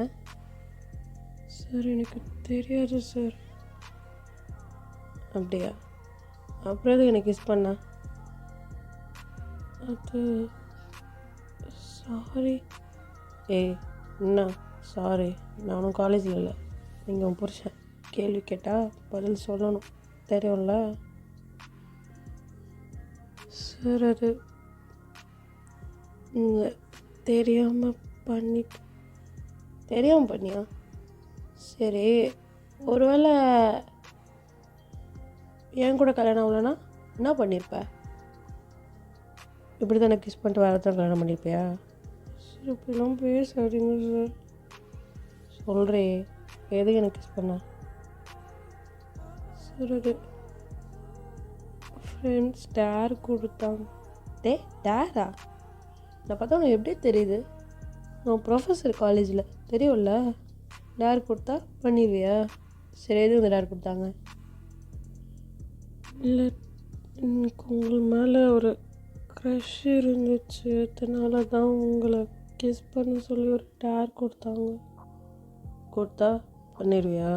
சார் எனக்கு தெரியாது சார். அப்படியா? அப்புறம் எதுக்கு எனக்கு கிஸ் பண்ண? அது சாரி. ஏய் என்ன சாரி? நானும் காலேஜில் இல்லை. நீங்கள் உன் புருஷன். கேள்வி கேட்டால் பதில் சொல்லணும் தெரியும்ல சார். அது நீங்கள் தெரியாமல் பண்ணியா? சரி ஒருவேளை என் கூட கல்யாணம் ஆகலன்னா என்ன பண்ணியிருப்ப? இப்படி தான் எனக்கு கிஸ் பண்ணிட்டு வேறு தான் கல்யாணம் பண்ணியிருப்பியா? சார் இப்படிலாம் பேசாதீங்க சார். சொல்கிறே எதுக்கு எனக்கு கிஸ் பண்ண? சார் அது ஃப்ரெண்ட்ஸ் டேர் கொடுத்தாங்க. டேரா? நான் பார்த்தா உனக்கு எப்படி தெரியுது? நான் ப்ரொஃபஸர் காலேஜில் தெரியும்ல. டேர் கொடுத்தா பண்ணிடுவியா? சரி எது வந்து டேர் கொடுத்தாங்க? இல்லை எனக்கு உங்கள் மேலே ஒரு க்ரஷ் இருந்துச்சு, அதனால தான் உங்களை கிஸ் பண்ண சொல்லி ஒரு டேர் கொடுத்தாங்க. கொடுத்தா பண்ணிடுவியா?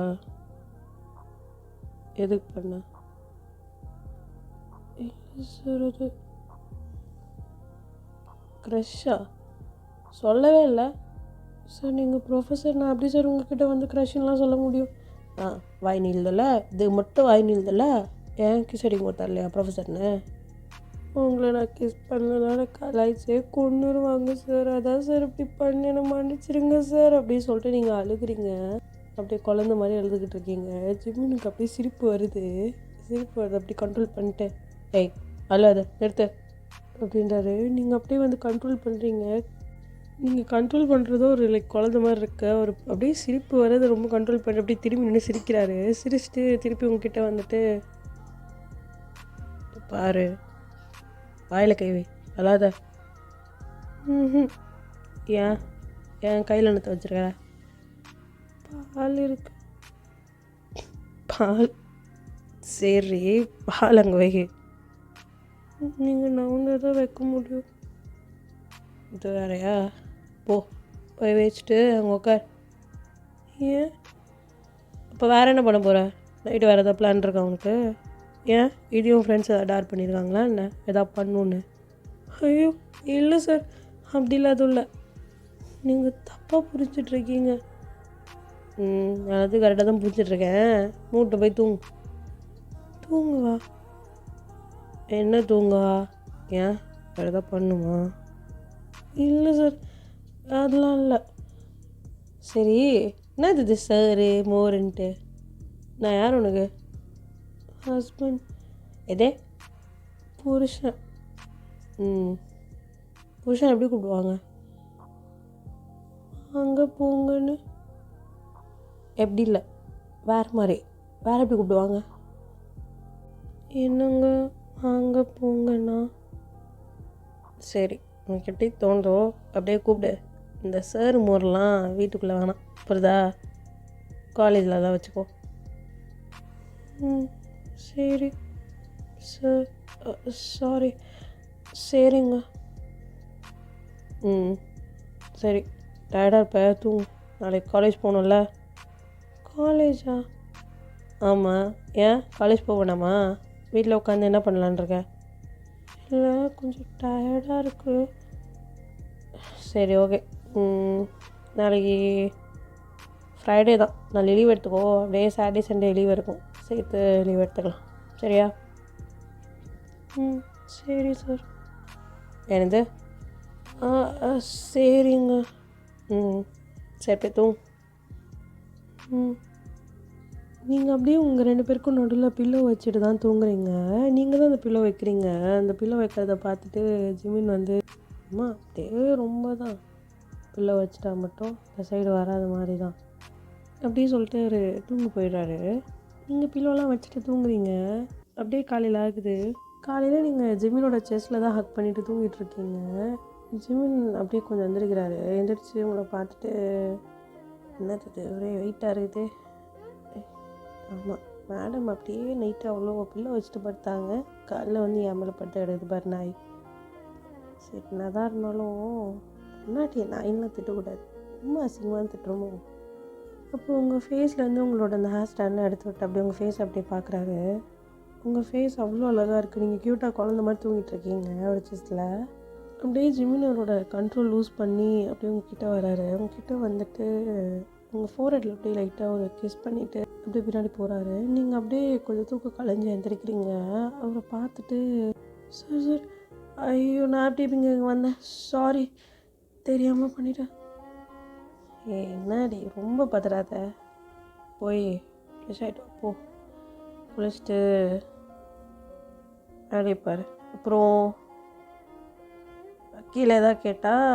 எதுக்கு பண்ண? இல்லை சார் அது க்ரஷ்ஷா? சொல்லவே இல்லை சார். நீங்கள் ப்ரொஃபஸர், நான் எப்படி சார் உங்ககிட்ட வந்து க்ரஷ்லாம் சொல்ல முடியும்? வாய் நீள்தில்ல, இது மட்டும் வாய் நீள்தில்ல. ஏன் கிஸ் அடிக்க கொடுத்தார்லையா ப்ரொஃபஸர்னு? உங்களை நான் கிஸ் பண்ணனால கலாய்ச்சே கொண்டுருவாங்க சார். அதான் சார் இப்படி பண்ணி என்ன மன்னிச்சிருங்க சார் அப்படின்னு சொல்லிட்டு நீங்கள் அழுகுறீங்க. அப்படியே குழந்த மாதிரி அழுதுகிட்டு இருக்கீங்க. ஜிம்முனுக்கு அப்படியே சிரிப்பு வருது. அப்படி கண்ட்ரோல் பண்ணிட்டு ஏய் அழுத நிறுத்து அப்படின்றாரு. நீங்கள் அப்படியே வந்து கண்ட்ரோல் பண்ணுறீங்க. நீங்கள் கண்ட்ரோல் பண்ணுறதோ ஒரு லைக் குழந்த மாதிரி இருக்க ஒரு அப்படியே சிரிப்பு வர்றது ரொம்ப கண்ட்ரோல் பண்ணி அப்படியே திரும்பி நின்று சிரிக்கிறாரு. சிரிச்சுட்டு திருப்பி உங்ககிட்ட வந்துட்டு பாரு வாயில் கைவி அழாத. ஏன் கையில் நிறுத்த வச்சுருக்க? பால் இருக்கு. பால் சரி, பால் அங்கே வை. நீங்கள் நவுந்து தான் வைக்க முடியும். இது வேறையா? போய் வச்சுட்டு அங்கே உட்கார். ஏன்? அப்போ வேறு என்ன பண்ண போகிற? நைட்டு வேறு எதாவது பிளான் இருக்கா உனக்கு? ஏன் இடியும் ஃப்ரெண்ட்ஸ் எதாவது டேர் பண்ணியிருக்காங்களா என்ன எதாவது பண்ணணுன்னு? ஐயோ இல்லை சார், அப்படிலாம் அதுவும் இல்லை. நீங்கள் தப்பாக புரிஞ்சிட்ருக்கீங்க. நான் அது கரெக்டாக தான் புரிஞ்சிட்ருக்கேன். மூட்டை போய் தூங்குவா. என்ன தூங்குவா? ஏன் வேறு எதாவது பண்ணுமா? இல்லை சார், அதெல்லாம் இல்லை. சரி, என்னது இது சாரு மோருன்ட்டு? நான் யார் உனக்கு? ஹஸ்பண்ட். எதே? புருஷன். புருஷன் எப்படி கூப்பிடுவாங்க? அங்கே போங்கன்னு. எப்படி இல்லை, வேறு மாதிரி. வேறு எப்படி கூப்பிடுவாங்க? என்னங்க அங்கே போங்கண்ணா? சரி, உனக்கு எப்படி தோன்றோ அப்படியே கூப்பிடு. இந்த சார் மோர்லாம் வீட்டுக்குள்ளே வேணாம், புரியுதா? காலேஜில் தான் வச்சுக்கோ. சரி சார், சாரி. சரிங்க. சரி, டயர்டாக இருப்ப தூங்கு. நாளைக்கு காலேஜ் போகணும்ல? காலேஜா? ஆமாம். ஏன் காலேஜ் போக வேணாமா? வீட்டில் உட்காந்து என்ன பண்ணலான் இருக்க? இல்லை, கொஞ்சம் டயர்டாக இருக்குது. சரி, ஓகே. நாளைக்கு ஃப்ரைடே தான், நாளைக்கு லீவ் எடுத்துக்கோ. அப்படியே சாட்டர்டே சண்டே லீவ் இருக்கும், சேர்த்து லீவ் எடுத்துக்கலாம். சரியா? சரி சார். என்னது? சரிங்க. சரி, போய் தூங்கு. நீங்கள் அப்படியே உங்கள் 2 பேருக்கும் நடுவில் பில்லோ வச்சுட்டு தான் தூங்குறீங்க. நீங்கள் தான் அந்த பில்லோ வைக்கிறீங்க. அந்த பில்லோ வைக்கிறத பார்த்துட்டு ஜிமின் வந்து, அம்மா தேவை ரொம்ப தான், பில்லோ வச்சுட்டா மட்டும் இந்த சைடு வராத மாதிரி தான் அப்படியே சொல்லிட்டு அவர் தூங்க போயிடுறாரு. நீங்கள் பில்லோலாம் வச்சுட்டு தூங்குறீங்க. அப்படியே காலையில் ஆகுது. காலையில் நீங்கள் ஜிமினோட செஸ்ட்டில் தான் ஹக் பண்ணிவிட்டு தூங்கிட்டுருக்கீங்க. ஜிமின் அப்படியே கொஞ்சம் எந்திரிக்கிறாரு. எந்திரிச்சு உங்களை பார்த்துட்டு, என்னது ஒரே வெயிட்டாக இருக்குது? ஆமாம் மேடம், அப்படியே நைட்டு அவ்வளோ பிள்ளை வச்சுட்டு படுத்தாங்க. காலைல வந்து என் மேலே பட்டு எடுக்குது பாரு நாய். சரி, என்னதான் இருந்தாலும் முன்னாடி நாயின்லாம் திட்டக்கூடாது, ரொம்ப அசிங்கமாக திட்டுறோமோ. அப்போ உங்கள் ஃபேஸ்லேருந்து உங்களோட அந்த ஹேர் ஸ்டைல்லாம் எடுத்து விட்டு அப்படியே உங்கள் ஃபேஸ் அப்படியே பார்க்குறாரு. உங்கள் ஃபேஸ் அவ்வளோ அழகாக இருக்குது. நீங்கள் க்யூட்டாக குழந்த மாதிரி தூங்கிட்டுருக்கீங்க ஒரு செஸ்ட்டில். அப்படியே ஜிமினோட கண்ட்ரோல் லூஸ் பண்ணி அப்படியே உங்ககிட்ட வராரு. உங்ககிட்ட வந்துட்டு உங்கள் ஃபோர்ஹெட்டில் அப்படியே லைட்டாக ஒரு கிஸ் பண்ணிவிட்டு அப்படியே பின்னாடி போகிறாரு. நீங்கள் அப்படியே கொஞ்சம் தூக்கம் கலைஞ்சி எழுந்திரிக்கிறீங்க. அவரை பார்த்துட்டு, சார் சார், ஐயோ நான் அப்படி இங்கே வந்தேன், சாரி, தெரியாமல் பண்ணிட்டேன். என்னடி ரொம்ப பதறாத, போய் ஃப்ரெஷ் ஆகிட்டு போ. குளிச்சுட்டு அடிப்பார். அப்புறம் கீழே எதாவது கேட்டால்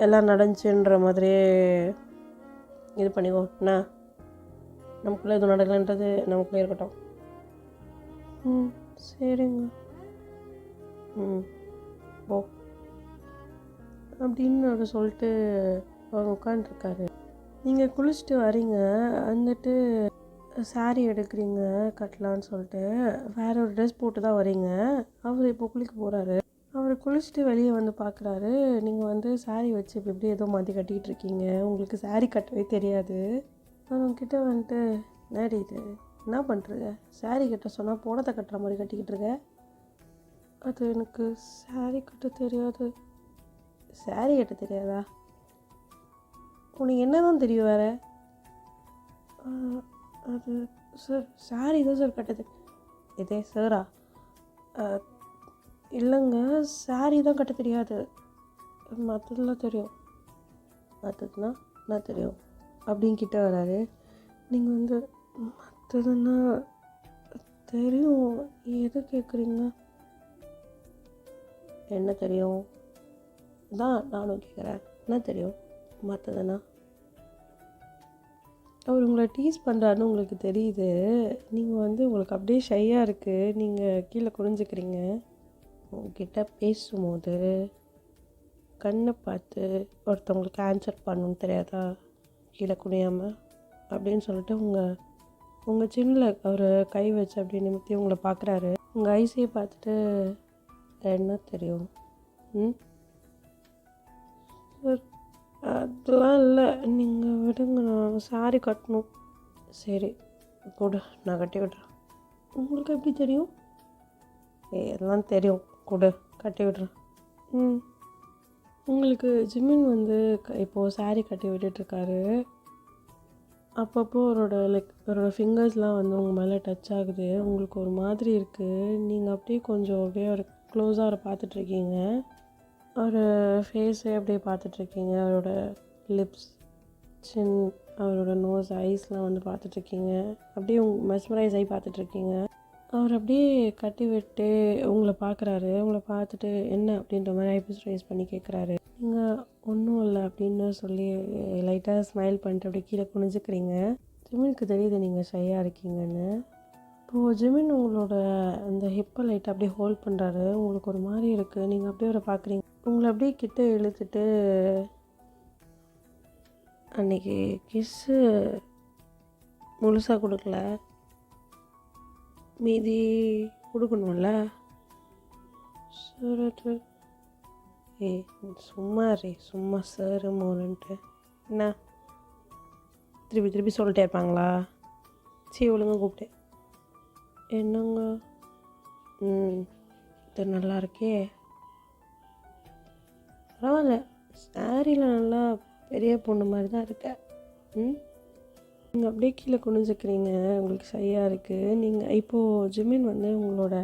எல்லாம் நடந்துச்சுன்ற மாதிரியே இது பண்ணிக்கோ. என்ன, நமக்குள்ளே எதுவும் நடக்கலைன்றது நமக்குள்ளே இருக்கட்டும். சரிங்க. போ அப்படின்னு அவர் சொல்லிட்டு அவங்க உட்காண்ட்ருக்காரு. நீங்கள் குளிச்சுட்டு வரீங்க, வந்துட்டு சாரீ எடுக்கிறீங்க கட்டலான்னு சொல்லிட்டு வேறு ஒரு ட்ரெஸ் போட்டு தான் வரீங்க. அவர் இப்போ குளிக்க போகிறாரு. அவர் குளிச்சுட்டு வெளியே வந்து பார்க்குறாரு, நீங்கள் வந்து சாரீ வச்சு இப்போ எப்படி ஏதோ மாற்றி கட்டிக்கிட்டு இருக்கீங்க. உங்களுக்கு சாரீ கட்டவே தெரியாது. அவங்கக்கிட்ட வந்துட்டு, நேடி இது என்ன பண்ணுறது, சாரீ கட்ட சொன்னால் புடத்தை கட்டுற மாதிரி கட்டிக்கிட்டு இருக்க. அது எனக்கு சாரீ கட்ட தெரியாது. சாரீ கட்ட தெரியாதா? உனக்கு என்ன தான் தெரியும் வேறு? அது சார், சாரீ தான் சார் கட்டது. இதே சாரா? இல்லைங்க, சாரீ தான் கட்ட தெரியாது, மற்றதெல்லாம் தெரியும். மற்றதுனா என்ன தெரியும் அப்படின்னு கிட்ட வராரு. நீங்கள் வந்து மற்றதுன்னா தெரியும், எது கேட்குறீங்க? என்ன தெரியும் தான் நானும் கேட்குறேன், என்ன தெரியும் மற்றதுன்னா? அவர் உங்களை டீஸ் பண்ணுறாருன்னு உங்களுக்கு தெரியுது. நீங்கள் வந்து உங்களுக்கு அப்படியே ஷையாக இருக்குது, நீங்கள் கீழே குனிஞ்சிக்கிறீங்க. உங்ககிட்ட பேசும்போது கண்ணை பார்த்து ஒருத்தவங்களுக்கு ஆன்சர் பண்ணணும்னு தெரியாதா? கீழே குனியாமல் அப்படின்னு சொல்லிட்டு உங்கள் சின்னில் அவர் கை வச்சு அப்படி நிமித்தி உங்களை பார்க்குறாரு. உங்கள் ஐஸையை பார்த்துட்டு என்ன தெரியும்? சார் அதெல்லாம் இல்லை, நீங்கள் விடுங்க, நான் சாரி கட்டணும். சரி கொடு, நான் கட்டி விடுறேன். உங்களுக்கு எப்படி தெரியும்? எல்லாம் தெரியும், கொடு, கட்டி விடுறேன். உங்களுக்கு ஜிமின் வந்து இப்போது சாரி கட்டி விட்டுட்ருக்காரு. அப்பப்போ அவரோட ஃபிங்கர்ஸ்லாம் வந்து உங்கள் மேலே டச் ஆகுது. உங்களுக்கு ஒரு மாதிரி இருக்குது. நீங்கள் அப்படியே கொஞ்சம் அப்படியே ஒரு க்ளோஸாக அவரை பார்த்துட்ருக்கீங்க. அவர் ஃபேஸே அப்படியே பார்த்துட்ருக்கீங்க. அவரோட லிப்ஸ், சின், அவரோட நோஸ், ஐஸ்லாம் வந்து பார்த்துட்ருக்கீங்க. அப்படியே மெஸ்மரைஸ் ஆகி பார்த்துட்ருக்கீங்க. அவர் அப்படியே கட்டி விட்டு உங்களை பார்க்குறாரு. உங்களை பார்த்துட்டு என்ன அப்படின்ற மாதிரி ஐபிஎஸ் ரைஸ் பண்ணி கேட்குறாரு. நீங்கள் ஒன்றும் இல்லை அப்படின்னு சொல்லி லைட்டாக ஸ்மைல் பண்ணிட்டு அப்படியே கீழே குனிஞ்சுக்கிறீங்க. ஜிமினுக்கு தெரியுது நீங்கள் ஷையாக இருக்கீங்கன்னு. இப்போது ஜிமின் உங்களோட அந்த ஹிப்பை லைட்டாக அப்படியே ஹோல்ட் பண்ணுறாரு. உங்களுக்கு ஒரு மாதிரி இருக்குது. நீங்கள் அப்படியே அவரை பார்க்குறீங்க. உங்களை அப்படியே கிட்ட இழுத்துட்டு அன்றைக்கி கிஸ்ஸு முழுசாக கொடுக்கல, மீதி கொடுக்கணும்ல சார். அது சும்மா சார் மோலன்ட்டு என்ன திருப்பி சொல்லிட்டே இருப்பாங்களா? ஒழுங்காக கூப்பிட்டேன். என்னங்க? இது நல்லா இருக்கே, பரவாயில்ல, சாரியில் நல்லா பெரிய பொண்ணு மாதிரி தான் இருக்க. நீங்கள் அப்படியே கீழே குனிஞ்சுக்கிறீங்க. உங்களுக்கு ஷையாக இருக்குது. நீங்கள் இப்போது ஜிமின் வந்து உங்களோட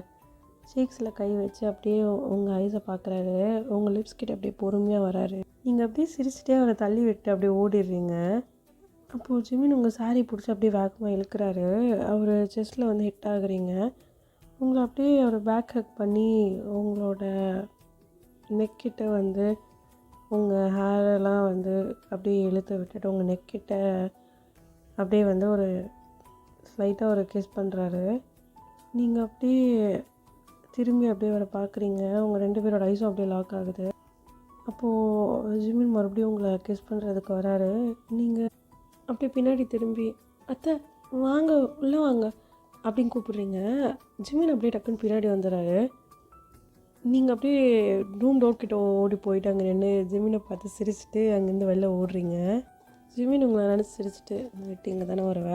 சீக்ஸில் கை வச்சு அப்படியே உங்கள் ஐஸை பார்க்குறாரு. உங்கள் லிப்ஸ் கிட்ட அப்படியே பொறுமையாக வராரு. நீங்கள் அப்படியே சிரிச்சிட்டே அவரை தள்ளி விட்டு அப்படியே ஓடிடுறீங்க. அப்போது ஜிமின் உங்கள் சாரி பிடிச்சி அப்படியே வேகமாக இழுக்கிறாரு. அவர் செஸ்ட்டில் வந்து ஹிட் ஆகுறீங்க. உங்களை அப்படியே அவர் பேக் ஹக் பண்ணி உங்களோட நெக்கிட்ட வந்து உங்கள் ஹேரெல்லாம் வந்து அப்படியே இழுத்து விட்டுட்டு உங்கள் நெக்கிட்ட அப்படியே வந்து ஒரு ஸ்லைட்டாக ஒரு கிஸ் பண்ணுறாரு. நீங்கள் அப்படியே திரும்பி அப்படியே அவரை பார்க்குறீங்க. உங்கள் 2 பேரோட ஐஸும் அப்படியே லாக் ஆகுது. அப்போது ஜிமின் மறுபடியும் உங்களை கிஸ் பண்ணுறதுக்கு வராரு. நீங்கள் அப்படியே பின்னாடி திரும்பி அத்தை வாங்க, உள்ளே வாங்க அப்படின்னு கூப்பிட்றீங்க. ஜிமின் அப்படியே டக்குன்னு பின்னாடி வந்துடுறாரு. நீங்கள் அப்படியே ரூம் டோர் கிட்ட ஓடி போயிட்டு அங்கே நின்று ஜிமினை பார்த்து சிரிச்சுட்டு அங்கேருந்து வெளில ஓடுறீங்க. ஜிமின் உங்களை நினச்சி சிரிச்சுட்டு விட்டு இங்கே தானே வரவ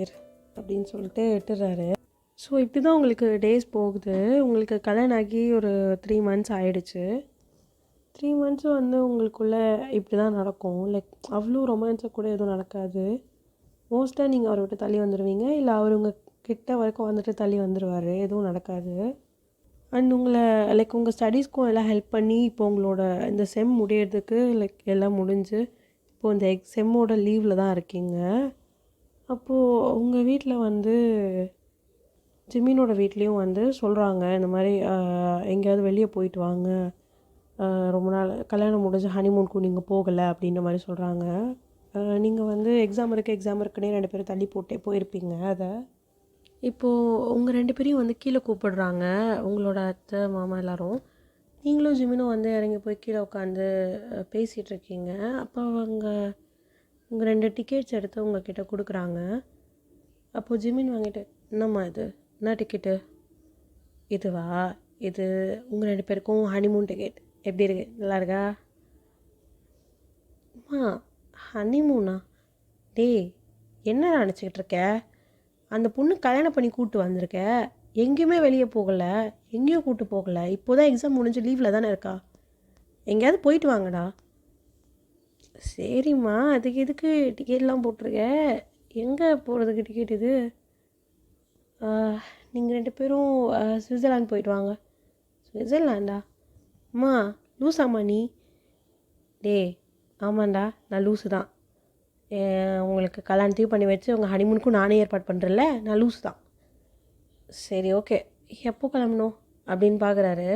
இரு அப்படின்னு சொல்லிட்டு விட்டுறாரு. ஸோ இப்படி தான் உங்களுக்கு டேஸ் போகுது. உங்களுக்கு கல்யாணம் ஆகி ஒரு 3 months ஆகிடுச்சு. 3 months வந்து உங்களுக்குள்ளே இப்படி தான் நடக்கும். அவ்வளோ ரொமான்ஸாக கூட எதுவும் நடக்காது. மோஸ்ட்டாக நீங்கள் அவரை விட்டு தள்ளி வந்துடுவீங்க, இல்லை அவர் உங்கள் கிட்ட வரைக்கும் வந்துட்டு தள்ளி வந்துடுவார். எதுவும் நடக்காது. அண்ட் உங்களை உங்கள் ஸ்டடீஸ்க்கும் எல்லாம் ஹெல்ப் பண்ணி இப்போ உங்களோட இந்த செம் முடியறதுக்கு எல்லாம் முடிஞ்சு இப்போது இந்த செம்மோட லீவில் தான் இருக்கீங்க. அப்போது உங்கள் வீட்டில் வந்து ஜிமினோட வீட்லேயும் வந்து சொல்கிறாங்க, இந்த மாதிரி எங்கேயாவது வெளியே போயிட்டு வாங்க, ரொம்ப நாள் கல்யாணம் முடிஞ்சு ஹனிமூனுக்கும் நீங்கள் போகலை அப்படின்ற மாதிரி சொல்கிறாங்க. நீங்கள் வந்து எக்ஸாம் இருக்குன்னே 2 பேரும் தள்ளி போட்டே போயிருப்பீங்க. அதை இப்போது உங்கள் 2 பேரையும் வந்து கீழே கூப்பிடுறாங்க, உங்களோட அத்தை மாமா எல்லோரும். நீங்களும் ஜிமினும் வந்து இறங்கி போய் கீழே உட்காந்து பேசிகிட்டு இருக்கீங்க. அப்போ உங்கள் 2 டிக்கெட்ஸ் எடுத்து உங்ககிட்ட கொடுக்குறாங்க. அப்போது ஜிமின் வாங்கிட்டு, என்னம்மா இது, என்ன டிக்கெட்டு? இதுவா? இது உங்கள் 2 பேருக்கும் ஹனிமூன் டிக்கெட். எப்படி இருக்கு, நல்லா இருக்கா? அம்மா ஹனிமூனா? டேய் என்ன நினச்சிக்கிட்டு இருக்க? அந்த பொண்ணு கல்யாணம் பண்ணி கூப்பிட்டு வந்திருக்க, எங்கேயுமே வெளியே போகலை, எங்கேயும் கூப்பிட்டு போகலை, இப்போ தான் எக்ஸாம் முடிஞ்சு லீவில் தானே இருக்கா, எங்கேயாவது போயிட்டு வாங்கடா. சரிம்மா, அதுக்கு எதுக்கு டிக்கெட்லாம் போட்டிருக்க? எங்கே போகிறதுக்கு டிக்கெட் இது? நீங்கள் 2 பேரும் சுவிட்சர்லாந்து போயிட்டு வாங்க. சுவிட்சர்லாண்டா? அம்மா லூஸாம்மா நீ? டே ஆமாண்டா, நான் லூஸு தான். உங்களுக்கு கல்யாணத்தையும் பண்ணி வச்சு உங்கள் ஹனிமூனுக்கும் நானே ஏற்பாடு பண்ணுறேன்ல, நான் லூஸு தான். சரி ஓகே, எப்போ கிளம்பணும் அப்படின்னு பார்க்குறாரு.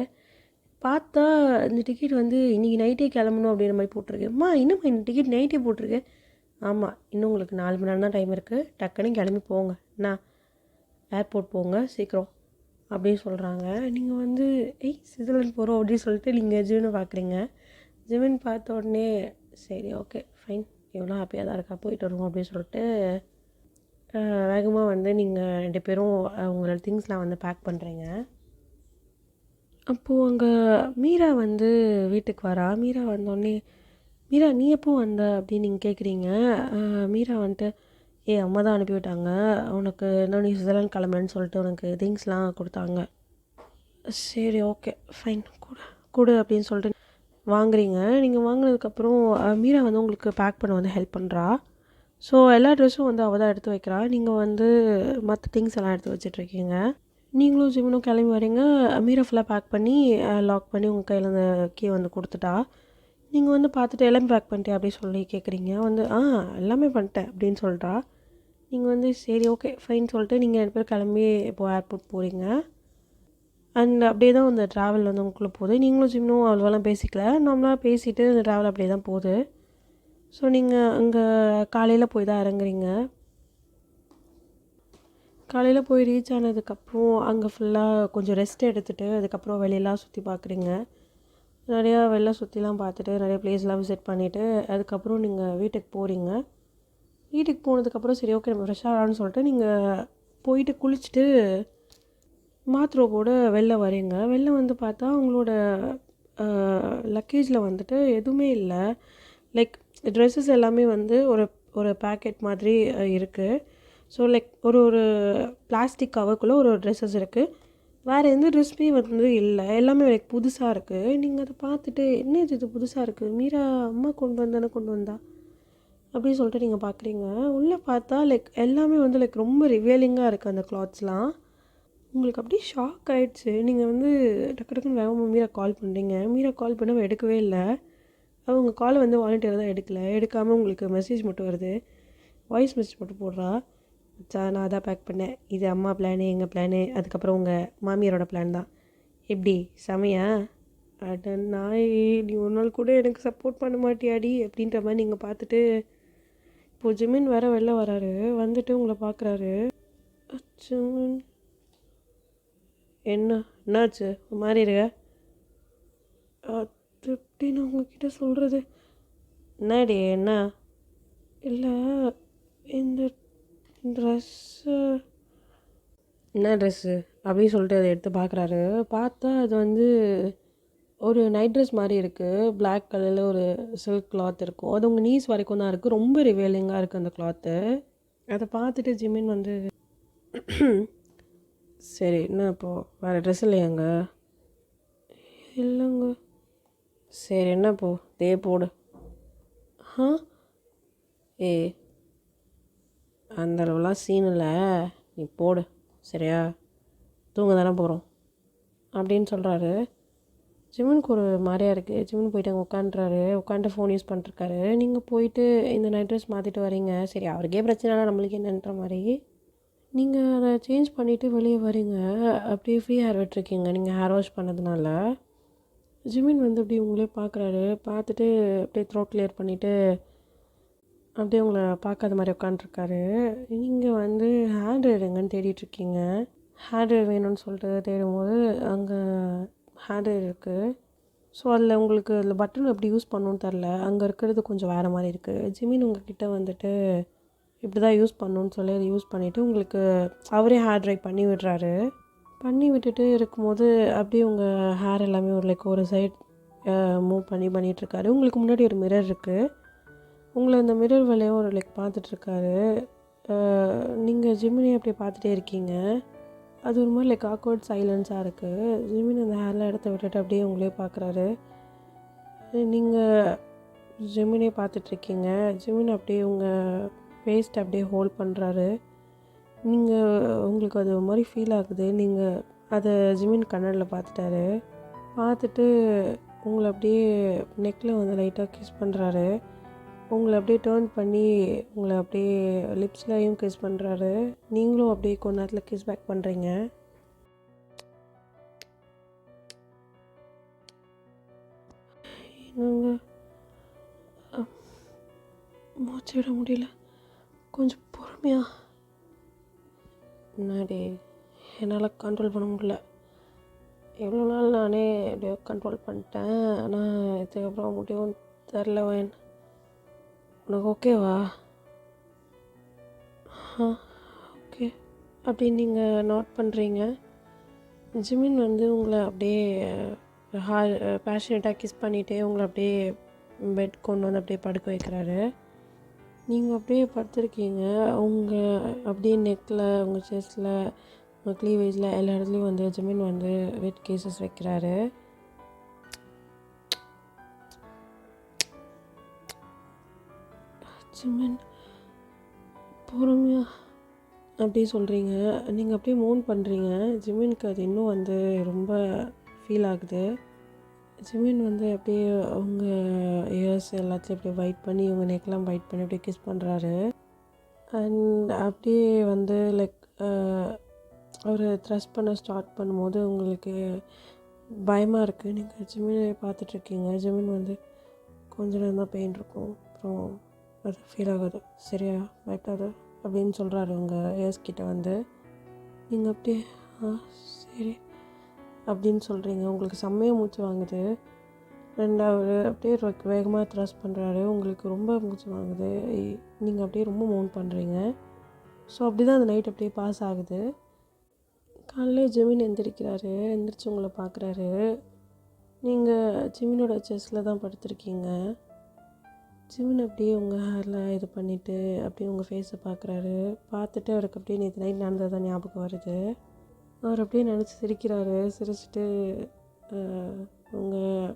பார்த்தா இந்த டிக்கெட் வந்து இன்றைக்கி நைட்டே கிளம்பணும் அப்படின்ற மாதிரி போட்டிருக்கு. அம்மா இன்னும் இந்த டிக்கெட் நைட்டே போட்டிருக்கு. ஆமாம், இன்னும் உங்களுக்கு 4 மணி நேரம் தான் டைம் இருக்குது, டக்குன்னு கிளம்பி போங்க, நான் ஏர்போர்ட் போங்க சீக்கிரம் அப்படின்னு சொல்கிறாங்க. நீங்கள் வந்து சுவிட்சர்லாந்து போகிறோம் அப்படின்னு சொல்லிட்டு நீங்கள் ஜிமினை பார்க்குறீங்க. ஜிமின் பார்த்த உடனே சரி ஓகே ஃபைன், எவ்வளோ ஹாப்பியாக தான் இருக்கா, போயிட்டு வருவோம் அப்படின்னு சொல்லிட்டு வேகமாக வந்து நீங்கள் 2 பேரும் உங்களோட திங்ஸ்லாம் வந்து பேக் பண்ணுறீங்க. அப்போது அங்கே மீரா வந்து வீட்டுக்கு வரா. மீரா வந்தோடனே, மீரா நீ எப்போ வந்த அப்படின்னு நீங்கள் கேட்குறீங்க. மீரா வந்துட்டு, அம்மா தான் அனுப்பிவிட்டாங்க, உனக்கு இன்னும் நீ சுவிட்சர்லாந்து கிளம்புறேன்னு சொல்லிட்டு உனக்கு திங்ஸ்லாம் கொடுத்தாங்க. சரி ஓகே ஃபைன், கொடு கொடு அப்படின்னு சொல்லிட்டு வாங்குறீங்க. நீங்கள் வாங்கினதுக்கப்புறம் மீரா வந்து உங்களுக்கு பேக் பண்ண வந்து ஹெல்ப் பண்ணுறா. ஸோ எல்லா ட்ரெஸ்ஸும் வந்து அவள் தான் எடுத்து வைக்கிறா. நீங்கள் வந்து மற்ற திங்ஸ் எல்லாம் எடுத்து வச்சிட்ருக்கீங்க. நீங்களும் ஜிம்முனும் கிளம்பி வரீங்க. மீரா ஃபுல்லாக பேக் பண்ணி லாக் பண்ணி உங்கள் கையில் அந்த கீ வந்து கொடுத்துட்டா. நீங்கள் வந்து பார்த்துட்டு எல்லாமே பேக் பண்ணிட்டே அப்படி சொல்லி கேட்குறீங்க. வந்து எல்லாமே பண்ணிட்டேன் அப்படின்னு சொல்கிறா. நீங்கள் வந்து சரி ஓகே ஃபைன் சொல்லிட்டு நீங்கள் 2 பேர் கிளம்பி இப்போது ஏர்போர்ட் போகிறீங்க. அண்ட் அப்படியே தான் அந்த ட்ராவல் வந்து உங்களுக்குள்ளே போகுது. நீங்களும் ஜிம்னும் அவ்வளோலாம் பேசிக்கல, நம்மளாக பேசிவிட்டு அந்த ட்ராவல் அப்படியே தான் போகுது. ஸோ நீங்கள் அங்கே காலையில் போய் தான் இறங்குறீங்க. காலையில் போய் ரீச் ஆனதுக்கப்புறம் அங்கே ஃபுல்லாக கொஞ்சம் ரெஸ்ட் எடுத்துகிட்டு அதுக்கப்புறம் வெளியெல்லாம் சுற்றி பார்க்குறீங்க. நிறையா வெளில சுற்றிலாம் பார்த்துட்டு நிறைய ப்ளேஸ்லாம் விசிட் பண்ணிவிட்டு அதுக்கப்புறம் நீங்கள் வீட்டுக்கு போகிறீங்க. வீட்டுக்கு போனதுக்கப்புறம் சரி ஓகே நம்ம ஃப்ரெஷ்ஷாக ஆகலான்னு சொல்லிட்டு நீங்கள் போயிட்டு குளிச்சுட்டு மாத்ரோவோட வெளில வரீங்க. வெளில வந்து பார்த்தா உங்களோட லக்கேஜில் வந்துட்டு எதுவுமே இல்லை. லைக் ட்ரெஸ்ஸஸ் எல்லாமே வந்து ஒரு ஒரு பேக்கெட் மாதிரி இருக்குது. ஸோ லைக் ஒரு ஒரு பிளாஸ்டிக் கவருக்குள்ளே ஒரு ட்ரெஸ்ஸஸ் இருக்குது. வேறு எந்த ட்ரெஸ்ஸுமே வந்து இல்லை, எல்லாமே லைக் புதுசாக இருக்குது. நீங்கள் அதை பார்த்துட்டு என்ன இது புதுசாக இருக்குது, மீரா அம்மா கொண்டு வந்தா அப்படின்னு சொல்லிட்டு நீங்கள் பார்க்குறீங்க. உள்ளே பார்த்தா லைக் எல்லாமே வந்து லைக் ரொம்ப ரிவீலிங்காக இருக்குது அந்த கிளாத்ஸ்லாம். உங்களுக்கு அப்படியே ஷாக் ஆகிடுச்சு. நீங்கள் வந்து டக்கு டக்குன்னு வேகமாக மீரா கால் பண்ணுறீங்க. மீரா கால் பண்ண எடுக்கவே இல்லை. அவங்க காலை வந்து வாலண்டியர் தான் எடுக்காமல் உங்களுக்கு மெசேஜ் மட்டும் வருது. வாய்ஸ் மெசேஜ் மட்டும் போடுறா. நான் அதான் பேக் பண்ணேன், இது அம்மா பிளானு, எங்கள் பிளானு, அதுக்கப்புறம் உங்கள் மாமியாரோட பிளான் தான், எப்படி செமையா? அட நாய், நீ ஒரு நாள் கூட எனக்கு சப்போர்ட் பண்ண மாட்டியாடி அப்படின்ற மாதிரி நீங்கள் பார்த்துட்டு இப்போது ஜிமின் வேறு வெளில வராரு. வந்துட்டு உங்களை பார்க்குறாரு. ஜிமின் என்னாச்சு ஒரு மாதிரி இருக்க? அது எப்படி நான் உங்ககிட்ட சொல்கிறது? என்னடி என்ன? இல்லை இந்த ட்ரெஸ்ஸு. என்ன ட்ரெஸ்ஸு அப்படின்னு சொல்லிட்டு அதை எடுத்து பார்க்குறாரு. பார்த்தா அது வந்து ஒரு நைட் ட்ரெஸ் மாதிரி இருக்குது. பிளாக் கலரில் ஒரு சில்க் கிளாத் இருக்கும். அது உங்கள் நீஸ் வரைக்கும் தான் இருக்குது. ரொம்ப ரிவேலிங்காக இருக்குது அந்த கிளாத்து. அதை பார்த்துட்டு ஜிமின் வந்து சரி என்ன இப்போது வேறு ட்ரெஸ் இல்லையாங்க? இல்லைங்க. சரி என்ன போடு. அந்த அளவுலாம் சீன் இல்லை, நீ போடு சரியா, தூங்க தானே போகிறோம் அப்படின்னு சொல்கிறாரு. ஜிமினுக்கு ஒரு மாதிரியாக இருக்குது. ஜிமின் போயிட்டு அங்கே உட்காந்துட்டு ஃபோன் யூஸ் பண்ணிட்டுருக்காரு. நீங்கள் போயிட்டு இந்த நைட் ட்ரெஸ் மாற்றிட்டு வரீங்க. சரி அவருக்கே பிரச்சனை இல்லை, நம்மளுக்கு என்னன்ற மாதிரி நீங்கள் அதை சேஞ்ச் பண்ணிவிட்டு வெளியே வரீங்க. அப்படியே ஃப்ரீ ஹேர் விட்டுருக்கீங்க நீங்கள் ஹேர் வாஷ் பண்ணதுனால. ஜிமின் வந்து அப்படியே உங்களே பார்க்குறாரு. பார்த்துட்டு அப்படியே த்ரோட் கிளியர் பண்ணிவிட்டு அப்படியே உங்களை பார்க்காத மாதிரி உட்காண்ட்ருக்காரு. நீங்கள் வந்து ஹேர் ட்ரையர் எங்கன்னு தேடிட்டுருக்கீங்க. ஹேர் ட்ரையர் வேணும்னு சொல்லிட்டு தேடும்போது அங்கே ஹேர் ட்ரையர் இருக்குது. ஸோ அதில் உங்களுக்கு அதில் பட்டன் எப்படி யூஸ் பண்ணணுன்னு தெரில, அங்கே இருக்கிறது கொஞ்சம் வேறு மாதிரி இருக்குது. ஜிமின் உங்கள்கிட்ட வந்துட்டு இப்படி தான் யூஸ் பண்ணணுன்னு சொல்லி அதை யூஸ் பண்ணிவிட்டு உங்களுக்கு அவரே ஹேர் ட்ரை பண்ணி விடுறாரு. பண்ணி விட்டுட்டு இருக்கும்போது அப்படியே உங்கள் ஹேர் எல்லாமே ஒரு லைக் ஒரு சைட் மூவ் பண்ணிகிட்ருக்காரு. உங்களுக்கு முன்னாடி ஒரு மிரர் இருக்குது. உங்களை இந்த மிரர் வேலையும் ஒரு லைக் பார்த்துட்ருக்காரு. நீங்கள் ஜிமினி அப்படியே பார்த்துட்டே இருக்கீங்க. அது ஒரு மாதிரி லைக் ஆக்வர்ட் சைலன்ஸாக இருக்குது. ஜிமின் அந்த ஹேரில் இடத்த விட்டுட்டு அப்படியே உங்களே பார்க்குறாரு. நீங்கள் ஜிமினே பார்த்துட்ருக்கீங்க. ஜிமின் அப்படியே உங்கள் வேஸ்ட் அப்படியே ஹோல்ட் பண்ணுறாரு. உங்களுக்கு அது ஒரு மாதிரி ஃபீல் ஆகுது. நீங்கள் அதை ஜிமின் கண்ணாடியில் பார்த்துட்டாரு. பார்த்துட்டு உங்களை அப்படியே நெக்கில் வந்து லைட்டாக கிஸ் பண்ணுறாரு. உங்களை அப்படியே டேர்ன் பண்ணி உங்களை அப்படியே லிப்ஸ்லையும் கிஸ் பண்ணுறாரு. நீங்களும் அப்படியே கொஞ்ச நேரத்தில் கிஸ் பேக் பண்ணுறீங்க. என்னங்க மூச்சு விட முடியல, கொஞ்சம் பொறுமையா. முன்னாடி என்னால் கண்ட்ரோல் பண்ண முடியல. எவ்வளோ நாள் நானே அப்படியே கண்ட்ரோல் பண்ணிட்டேன், ஆனால் இதுக்கப்புறம் முடியும் தெரில. உனக்கு ஓகேவா? ஆ ஓகே. அப்படி நீங்கள் நோட் பண்ணுறீங்க. ஜிமின் வந்து உங்களை அப்படியே பேஷனேட்டாக கிஸ் பண்ணிகிட்டே உங்களை அப்படியே பெட் கொண்டு வந்து அப்படியே படுக்க வைக்கிறாரு. நீங்கள் அப்படியே படுத்துருக்கீங்க. அப்படியே நெக்கில், உங்கள் செஸ்ட்டில், உங்கள் க்ளீவேஜில் எல்லா இடத்துலையும் வந்து ஜிமின் வந்து வெட் கேசஸ் வைக்கிறாரு. ஜிமின் பொறுமையா அப்படி சொல்கிறீங்க. நீங்கள் அப்படியே மூன் பண்ணுறீங்க. ஜிமினுக்கு அது இன்னும் வந்து ரொம்ப ஃபீல் ஆகுது. ஜிமின் வந்து அப்படியே உங்கள் இயர்ஸ் எல்லாத்தையும் அப்படியே பைட் பண்ணி, உங்கள் நெக்கெலாம் பைட் பண்ணி அப்படியே கிஸ் பண்ணுறாரு. அண்ட் அப்படியே வந்து லைக் அவர் த்ரஸ்ட் பண்ண ஸ்டார்ட் பண்ணும்போது உங்களுக்கு பயமாக இருக்குது. நீங்கள் ஜிமினை பார்த்துட்ருக்கீங்க. ஜிமின் வந்து கொஞ்ச நேரம் தான் பெயின் இருக்கும், அப்புறம் அது ஃபீல் ஆகுது. சரியா, பயப்படாத அப்படின்னு சொல்கிறாரு உங்கள் ஏர்ஸ்கிட்ட வந்து. நீங்கள் அப்படியே சரி அப்படின்னு சொல்கிறீங்க. உங்களுக்கு செம்மையாக மூச்சு வாங்குது. அண்ட் அவர் அப்படியே வேகமாக த்ரஸ்ட் பண்ணுறாரு. உங்களுக்கு ரொம்ப மூச்சு வாங்குது. நீங்கள் அப்படியே ரொம்ப மூவ் பண்ணுறீங்க. ஸோ அப்படி தான் அந்த நைட் அப்படியே பாஸ் ஆகுது. காலையில் ஜிமின் எந்திரிக்கிறாரு. எந்திரிச்சு உங்களை பார்க்குறாரு. நீங்கள் ஜிமினோட செஸ்ஸில் தான் படுத்துருக்கீங்க. ஜிமின் அப்படியே உங்கள் ஹேரில் இது பண்ணிவிட்டு அப்படியே உங்கள் ஃபேஸை பார்க்குறாரு. பார்த்துட்டு அவருக்கு அப்படியே நேற்று நைட் நடந்தது ஞாபகம் வருது. அவர் அப்படியே நினச்சி சிரிக்கிறாரு. சிரிச்சுட்டு உங்கள்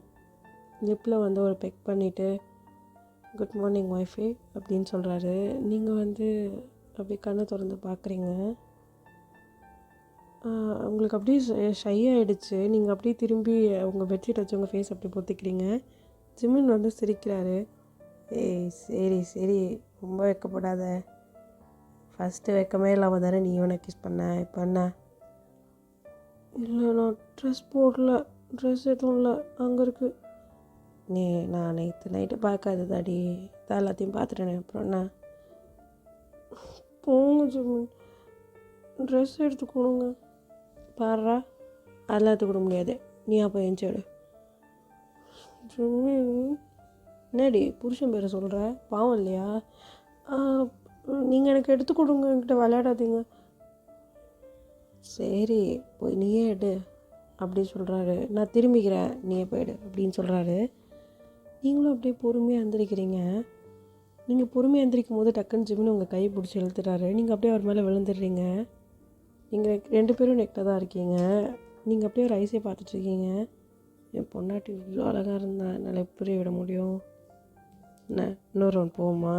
லிப்பில் வந்து ஒரு பெக் பண்ணிவிட்டு குட் மார்னிங் ஒய்ஃபே அப்படின்னு சொல்கிறாரு. நீங்கள் வந்து அப்படியே கண்ணை திறந்து பார்க்குறீங்க. உங்களுக்கு அப்படியே ஷை ஆகிடுச்சு. நீங்கள் அப்படியே திரும்பி உங்கள் பெட்ஷீட் வச்சு உங்கள் ஃபேஸ் அப்படி பொத்திக்கிறீங்க. ஜிமின் வந்து சிரிக்கிறாரு. ஏய் சரி சரி, ரொம்ப வெக்கப்படாத. ஃபஸ்ட்டு வெக்கமே இல்லாமல் தானே நீ இவனை கிஸ் பண்ண. இப்போ என்ன? இல்லை, நான் ட்ரெஸ் போடல. ட்ரெஸ் எதுவும் இல்லை, அங்கே இருக்குது. நான் நேற்று நைட்டு பார்க்காததாடி, தான் எல்லாத்தையும் பார்த்துட்டேனே, அப்புறம் என்ன? போங்க ஜிமின், ட்ரெஸ் எடுத்து கொடுங்க. பாடுறா, அதெல்லாம் எடுத்து கொடுக்க முடியாது. நீ அப்போ எஞ்சிடு. ஜிமின், என்னடி புருஷன் பேரை சொல்கிற? பாவம் இல்லையா? நீங்கள் எனக்கு எடுத்து கொடுங்க, என்கிட்ட விளையாடாதீங்க. சரி போய் நீயே எடு அப்படி சொல்கிறாரு. நான் திரும்பிக்கிறேன், நீயே போயிடு அப்படின்னு சொல்கிறாரு. நீங்களும் அப்படியே பொறுமையாக எந்திரிக்கிறீங்க. நீங்கள் பொறுமையாக எந்திரிக்கும் போது டக்குன்னு ஜிமின் உங்கள் கையை பிடிச்சி இழுத்துட்டாரு. நீங்கள் அப்படியே அவர் மேலே விழுந்துடுறீங்க. நீங்கள் 2 பேரும் நெக்கில் தான் இருக்கீங்க. நீங்கள் அப்படியே ஒரு ஐஸே பார்த்துட்ருக்கீங்க. என் பொண்டாட்டி இவ்வளோ அழகாக இருந்தால் என்னால் எப்படி விட முடியும்? என்ன இன்னொரு ஒன்று போகுமா?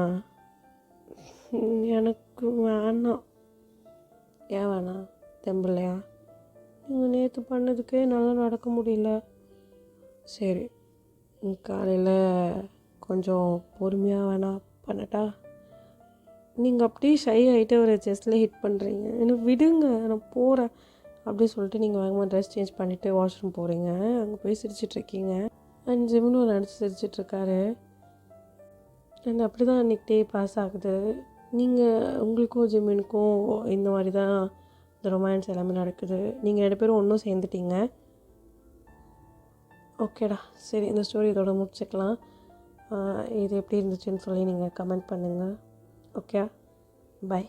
எனக்கு வேணாம். ஏன் வேணாம்? தெம்பில்லையா? நீங்கள் நேற்று பண்ணதுக்கே நல்லா நடக்க முடியல. சரி, காலையில் கொஞ்சம் பொறுமையாக வேணாம் பண்ணட்டா? நீங்கள் அப்படியே ஷை ஆகிட்டு ஒரு செஸ்ட்டில் ஹிட் பண்ணுறீங்க. எனக்கு விடுங்க, நான் போகிறேன் அப்படி சொல்லிட்டு நீங்கள் வேகமாக ட்ரெஸ் சேஞ்ச் பண்ணிவிட்டு வாஷ்ரூம் போகிறீங்க. அங்கே போய் சிரிச்சிட்ருக்கீங்க. அண்ட் ஜிமினும் நினச்சி சிரிச்சிட்ருக்காரு. அண்ட் அப்படி தான் அன்றைக்கி டே பாஸ் ஆகுது. உங்களுக்கும் ஜிமினுக்கும் இந்த மாதிரி தான் இந்த ரொமான்ஸ் எல்லாமே நடக்குது. நீங்கள் 2 பேரும் ஒன்றும் சேர்ந்துட்டீங்க. ஓகேடா, சரி, இந்த ஸ்டோரி இதோட முடிச்சுக்கலாம். இது எப்படி இருந்துச்சுன்னு சொல்லி நீங்கள் கமெண்ட் பண்ணுங்கள். Okay, by.